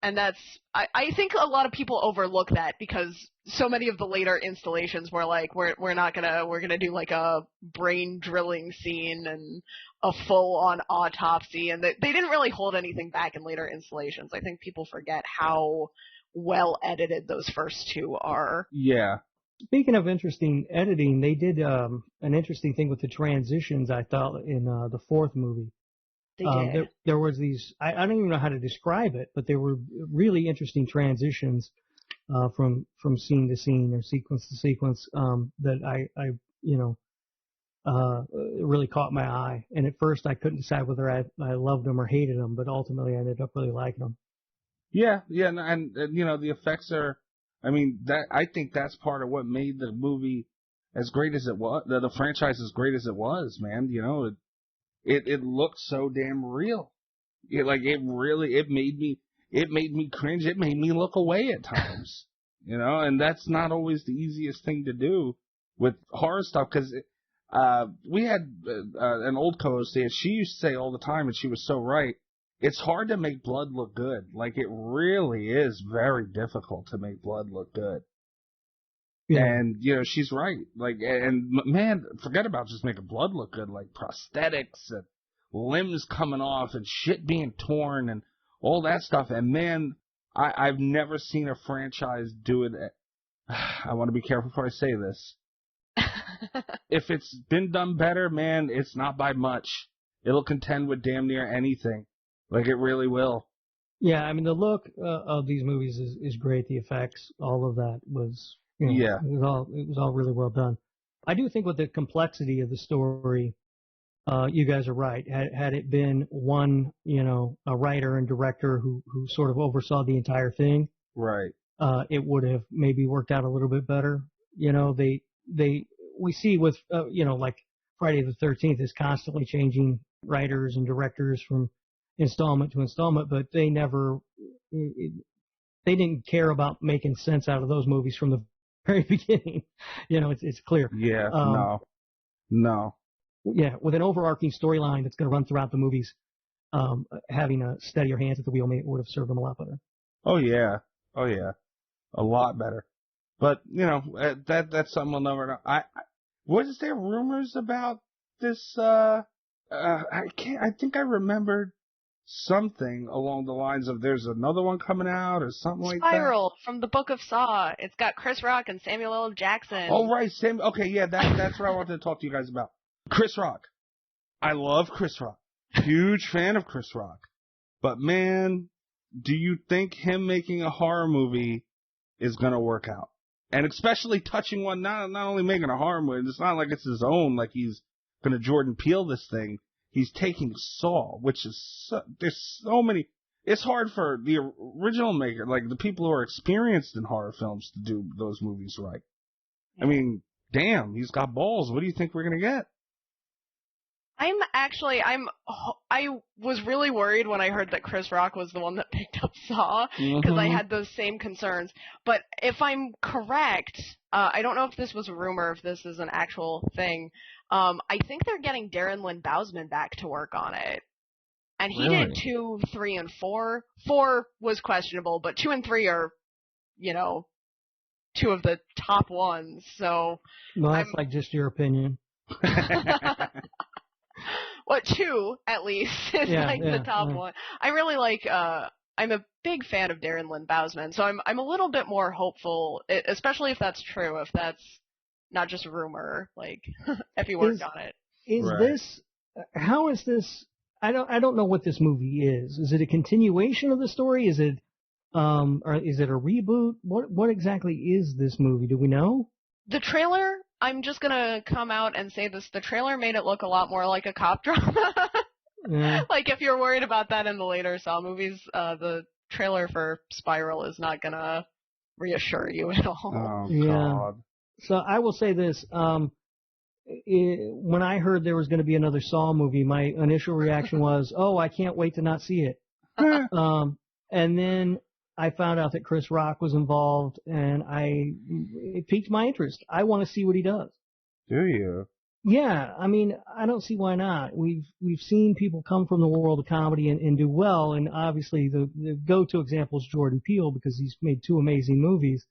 And I think a lot of people overlook that because so many of the later installations were like, we're gonna do like a brain drilling scene and a full on autopsy, and they didn't really hold anything back in later installations. I think people forget how well edited those first two are. Yeah. Speaking of interesting editing, they did an interesting thing with the transitions, I thought, in the fourth movie. They did. There was these, I don't even know how to describe it, but there were really interesting transitions from scene to scene or sequence to sequence that I really caught my eye. And at first I couldn't decide whether I loved them or hated them, but ultimately I ended up really liking them. Yeah, and you know, the effects are, I mean, I think that's part of what made the movie as great as it was, the franchise as great as it was, man. You know, it looked so damn real. It made me cringe. It made me look away at times. You know, and that's not always the easiest thing to do with horror stuff, because we had an old co-host, she used to say all the time, and she was so right, it's hard to make blood look good. Like, it really is very difficult to make blood look good. Yeah. And, you know, she's right. Like, and man, forget about just making blood look good. Like, prosthetics and limbs coming off and shit being torn and all that stuff. And man, I've never seen a franchise do it I want to be careful before I say this. If it's been done better, man, it's not by much. It'll contend with damn near anything. Like, it really will. Yeah, I mean, the look of these movies is great. The effects, all of that was, you know, Yeah. it was all really well done. I do think with the complexity of the story, you guys are right. Had it been one, you know, a writer and director who sort of oversaw the entire thing, Right. it would have maybe worked out a little bit better. You know, we see with, you know, like Friday the 13th is constantly changing writers and directors from installment to installment, but they didn't care about making sense out of those movies from the very beginning. You know, it's clear. Yeah, no. Yeah, with an overarching storyline that's going to run throughout the movies, having a steadier hands at the wheel would have served them a lot better. Oh yeah, a lot better. But you know, that's something we'll never know. Was there rumors about this? I think I remembered something along the lines of there's another one coming out or something like that. Spiral from the Book of Saw. It's got Chris Rock and Samuel L. Jackson. Oh right, Sam. Okay, yeah, that's what I wanted to talk to you guys about. Chris Rock. I love Chris Rock. Huge fan of Chris Rock. But man, do you think him making a horror movie is gonna work out? And especially touching one, not only making a horror movie, it's not like it's his own, like he's gonna Jordan Peele this thing. He's taking Saw, which is there's so many. It's hard for the original maker, like the people who are experienced in horror films, to do those movies right. I mean, damn, he's got balls. What do you think we're gonna get? I was really worried when I heard that Chris Rock was the one that picked up Saw, because I had those same concerns. But if I'm correct, I don't know if this was a rumor, if this is an actual thing. I think they're getting Darren Lynn Bousman back to work on it. And he did 2, 3, and 4. 4 was questionable, but 2 and 3 are, you know, 2 of the top ones. So, well, that's like just your opinion. Well, 2 at least is the top one. I really like. I'm a big fan of Darren Lynn Bousman, so I'm a little bit more hopeful, especially if that's true. If that's not just a rumor, like if he worked on it. Is this? How is this? I don't know what this movie is. Is it a continuation of the story? Is it or is it a reboot? What exactly is this movie? Do we know? The trailer, I'm just gonna come out and say this, the trailer made it look a lot more like a cop drama. Yeah. Like, if you're worried about that in the later Saw movies, the trailer for Spiral is not gonna reassure you at all. Oh, yeah. God. So I will say this, when I heard there was going to be another Saw movie, my initial reaction was, oh, I can't wait to not see it. And then I found out that Chris Rock was involved, and it piqued my interest. I want to see what he does. Do you? Yeah, I mean, I don't see why not. We've seen people come from the world of comedy and do well, and obviously the go-to example is Jordan Peele because he's made 2 amazing movies.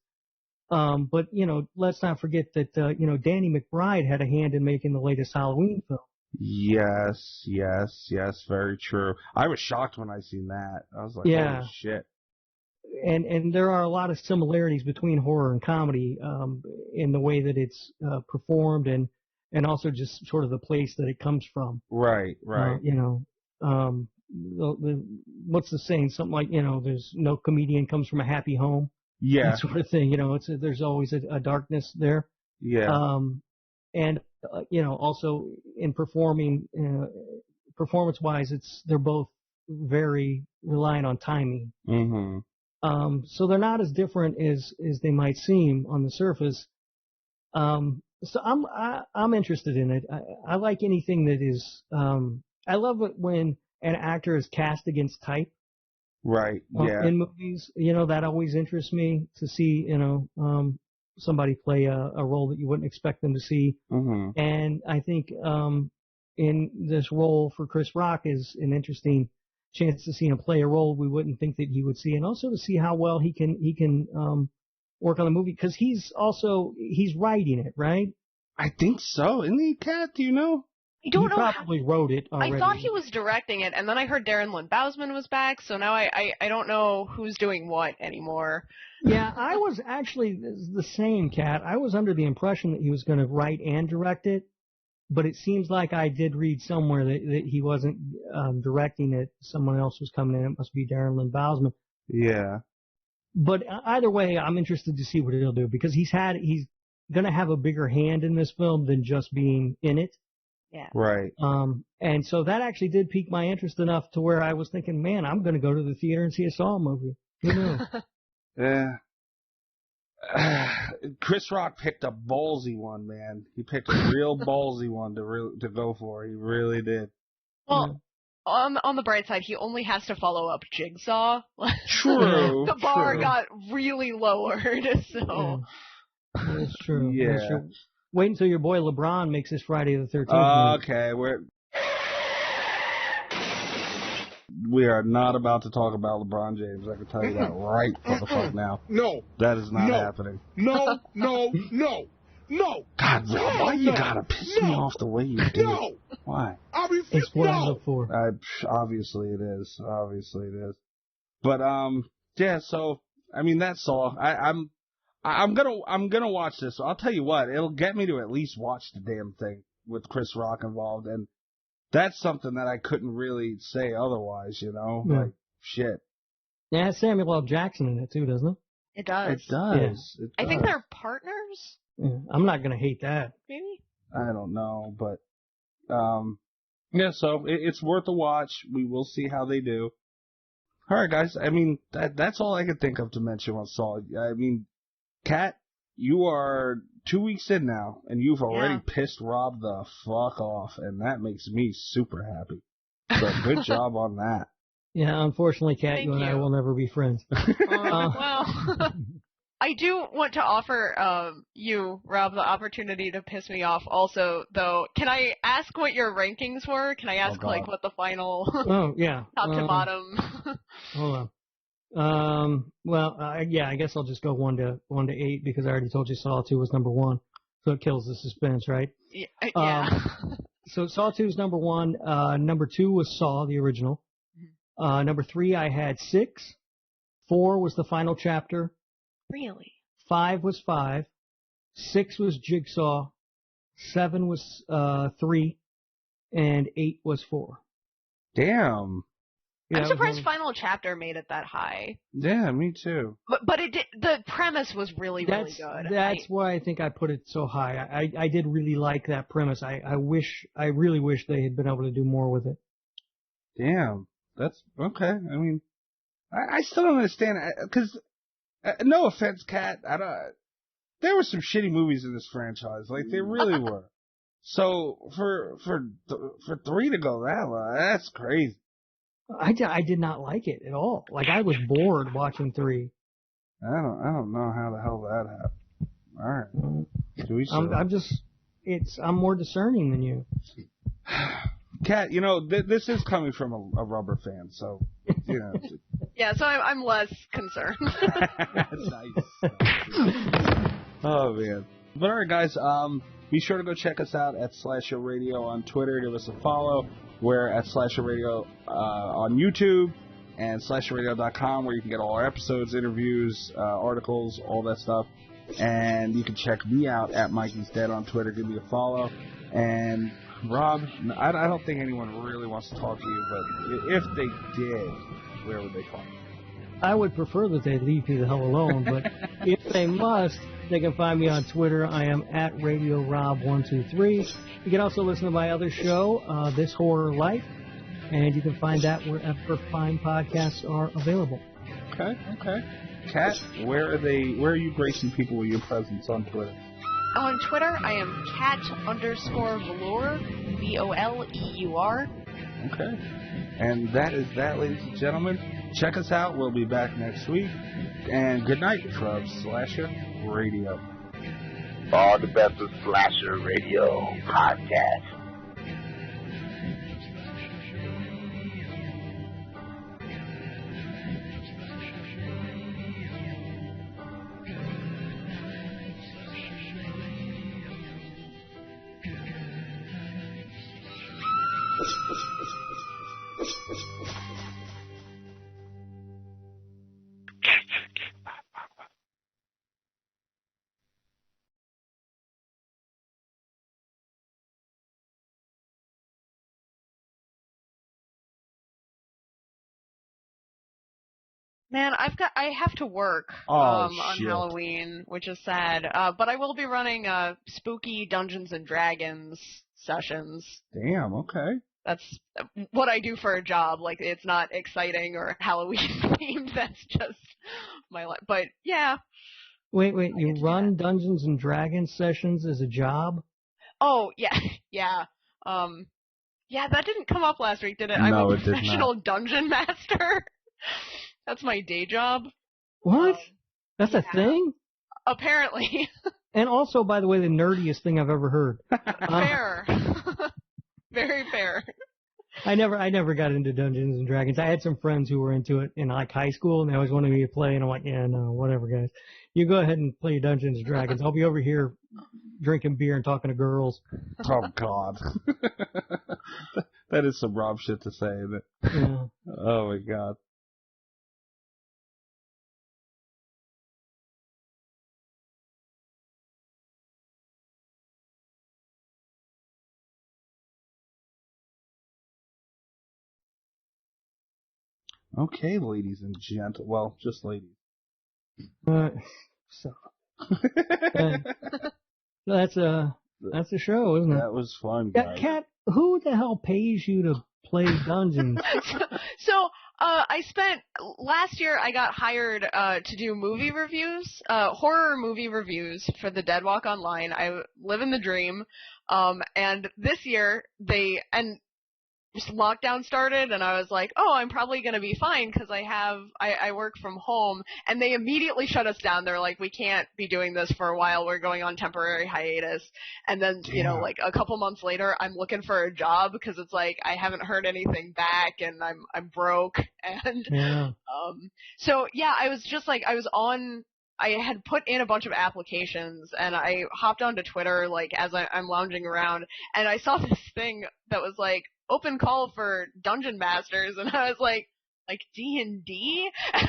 But you know, let's not forget that Danny McBride had a hand in making the latest Halloween film. Yes, very true. I was shocked when I seen that. I was like, yeah. Holy shit. And there are a lot of similarities between horror and comedy in the way that it's performed and also just sort of the place that it comes from. Right. What's the saying? Something like, there's no comedian comes from a happy home. Yeah. That sort of thing. There's always a darkness there. Yeah. And also in performing, performance-wise, they're both very reliant on timing. Mm-hmm. So they're not as different as they might seem on the surface. So I'm interested in it. I like anything that is. I love it when an actor is cast against type. Right. Yeah. In movies, that always interests me to see. Somebody play a role that you wouldn't expect them to see. Mm-hmm. And I think in this role for Chris Rock is an interesting chance to see him play a role we wouldn't think that he would see, and also to see how well he can work on the movie, because he's writing it, right? I think so. Isn't he, Kat? Do you know? I don't know. Probably wrote it already. I thought he was directing it, and then I heard Darren Lynn Bousman was back, so now I don't know who's doing what anymore. Yeah, I was actually the same, Kat. I was under the impression that he was going to write and direct it, but it seems like I did read somewhere that he wasn't directing it. Someone else was coming in. It must be Darren Lynn Bousman. Yeah. But either way, I'm interested to see what he'll do because he's going to have a bigger hand in this film than just being in it. Yeah. Right. And so that actually did pique my interest enough to where I was thinking, man, I'm going to go to the theater and see a Saw movie. Who knows? Yeah. Chris Rock picked a ballsy one, man. He picked a real ballsy one to go for. He really did. Well, on the bright side, he only has to follow up Jigsaw. True. The bar true. got really lowered, so. That's true. Yeah. That's true. Wait until your boy LeBron makes his Friday the 13th. Okay, we are not about to talk about LeBron James. I can tell you that right the fuck now. No. That is not happening. No. God, Rob, why you gotta piss me off the way you do? No. Why? I refuse. It's what I look for. Obviously it is. Obviously it is. But yeah. So I mean, that's all. I'm gonna watch this. So I'll tell you what, it'll get me to at least watch the damn thing with Chris Rock involved, and that's something that I couldn't really say otherwise. You know, Yeah. like shit. Yeah, it has Samuel L. Jackson in it too, doesn't it? It does. It does. It I think does. they're partners, Yeah. I'm not going to hate that. maybe? I don't know, but yeah. So it's worth a watch. We will see how they do. All right, guys. I mean, that's all I could think of to mention on Saw. I mean, Kat, you are 2 weeks in now, and you've already pissed Rob the fuck off, and that makes me super happy. So good job on that. Yeah, unfortunately, Kat, Thank you and I you. will never be friends. Well, I do want to offer you, Rob, the opportunity to piss me off also, though. Can I ask what your rankings were? Can I ask, God. what the final Oh, yeah. top to bottom? Hold on. Well, yeah, I guess I'll just go 1 to 8 because I already told you Saw 2 was number 1. So it kills the suspense, right? Yeah. So Saw 2 is number 1. Number 2 was Saw, the original. Number 3, I had 6. 4 was the final chapter. Really? 5 was 5. 6 was Jigsaw. 7 was 3. And 8 was 4. Damn. Yeah, I'm surprised Final Chapter made it that high. Yeah, me too. But it did, the premise was really good. That's why I think I put it so high. I did really like that premise. I really wish they had been able to do more with it. Damn. That's okay. I mean, I still don't understand because no offense, Kat, there were some shitty movies in this franchise, like they really were. So for 3 to go that low, that's crazy. I did not like it at all. Like I was bored watching 3. I don't know how the hell that happened. All right, do we? I'm more discerning than you. Kat, you know this is coming from a rubber fan, so you know. Yeah, so I'm less concerned. Nice. Oh man. But alright guys, be sure to go check us out at Slasher Radio on Twitter. Give us a follow. We're at Slasher Radio on YouTube and SlasherRadio.com, where you can get all our episodes, interviews, articles, all that stuff. And you can check me out at Mikey's Dead on Twitter. Give me a follow. And Rob, I don't think anyone really wants to talk to you, but if they did, where would they find you? I would prefer that they leave me the hell alone, but if they must, they can find me on Twitter. I am at RadioRob123. You can also listen to my other show, This Horror Life, and you can find that wherever fine podcasts are available. Okay. Kat, where are you gracing people with your presence on Twitter? On Twitter, I am cat_velour, VOLEUR. Okay. And that is that, ladies and gentlemen. Check us out. We'll be back next week. And good night from Slasher Radio. All the best of Slasher Radio podcast. Man, I have to work Oh, on shit. Halloween, which is sad. But I will be running spooky Dungeons and Dragons sessions. Damn, okay. That's what I do for a job. Like, it's not exciting or Halloween themed. That's just my life. But yeah. Wait, you run Dungeons and Dragons sessions as a job? Oh, yeah, yeah. Yeah, that didn't come up last week, did it? No, I'm a it did not. professional dungeon master. That's my day job. What? That's a yeah. thing? Apparently. And also, by the way, the nerdiest thing I've ever heard. Fair. Very fair. I never got into Dungeons and Dragons. I had some friends who were into it in like high school, and they always wanted me to play, and I'm like, yeah, no, whatever, guys. You go ahead and play Dungeons and Dragons. I'll be over here drinking beer and talking to girls. Oh, God. That is some Rob shit to say, isn't it? Yeah. Oh, my God. Okay, ladies and gentlemen. Well, just ladies. So that's a show, isn't it? That was fun, guys. Cat, who the hell pays you to play Dungeons? So, I spent last year. I got hired to do movie reviews, horror movie reviews for the Dead Walk Online. I live in the dream, and this year just lockdown started, and I was like, oh, I'm probably going to be fine because I work from home, and they immediately shut us down. They're like, we can't be doing this for a while. We're going on temporary hiatus. And then, you know, like a couple months later, I'm looking for a job because it's like I haven't heard anything back, and I'm broke. And Yeah. So yeah, I was just like, I had put in a bunch of applications, and I hopped onto Twitter like as I'm lounging around, and I saw this thing that was like, open call for dungeon masters, and I was like D&D? And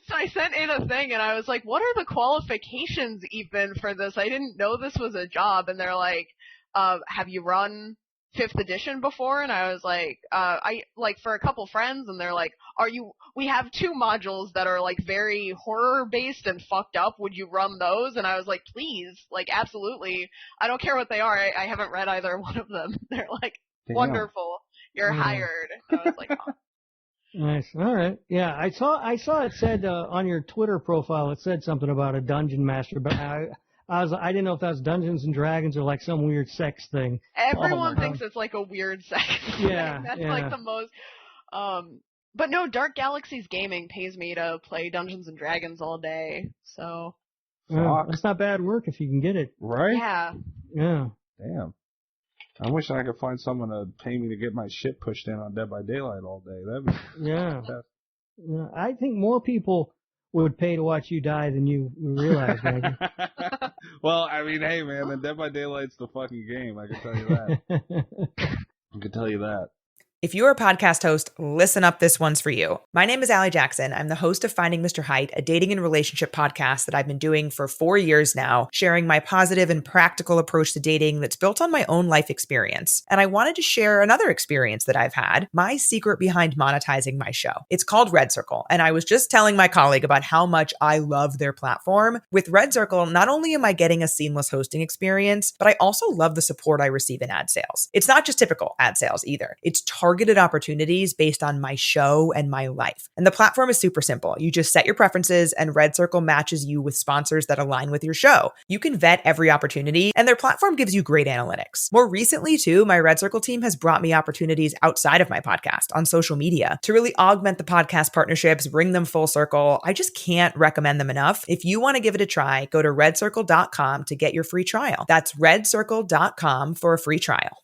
so I sent in a thing, and I was like, what are the qualifications even for this? I didn't know this was a job. And they're like, have you run 5th edition before? And I was like, I like for a couple friends, and they're like, we have 2 modules that are like very horror based and fucked up. Would you run those? And I was like, please, like, absolutely. I don't care what they are. I haven't read either one of them. They're like, Damn. wonderful. You're hired. I was like, oh. Nice. All right. Yeah, I saw it said on your Twitter profile, it said something about a dungeon master, but I didn't know if that was Dungeons and Dragons or like some weird sex thing. Everyone thinks it's like a weird sex thing. Yeah. That's like the most. But no, Dark Galaxies Gaming pays me to play Dungeons and Dragons all day. So. That's not bad work if you can get it. Right? Yeah. Yeah. Damn. I wish I could find someone to pay me to get my shit pushed in on Dead by Daylight all day. That'd be fantastic. Yeah. I think more people would pay to watch you die than you realize, Maggie. Well, I mean, hey, man, the Dead by Daylight's the fucking game. I can tell you that. I can tell you that. If you're a podcast host, listen up, this one's for you. My name is Allie Jackson. I'm the host of Finding Mr. Height, a dating and relationship podcast that I've been doing for 4 years now, sharing my positive and practical approach to dating that's built on my own life experience. And I wanted to share another experience that I've had, my secret behind monetizing my show. It's called Red Circle, and I was just telling my colleague about how much I love their platform. With Red Circle, not only am I getting a seamless hosting experience, but I also love the support I receive in ad sales. It's not just typical ad sales either. It's targeted opportunities based on my show and my life. And the platform is super simple. You just set your preferences, and Red Circle matches you with sponsors that align with your show. You can vet every opportunity, and their platform gives you great analytics. More recently, too, my Red Circle team has brought me opportunities outside of my podcast on social media to really augment the podcast partnerships, bring them full circle. I just can't recommend them enough. If you want to give it a try, go to redcircle.com to get your free trial. That's redcircle.com for a free trial.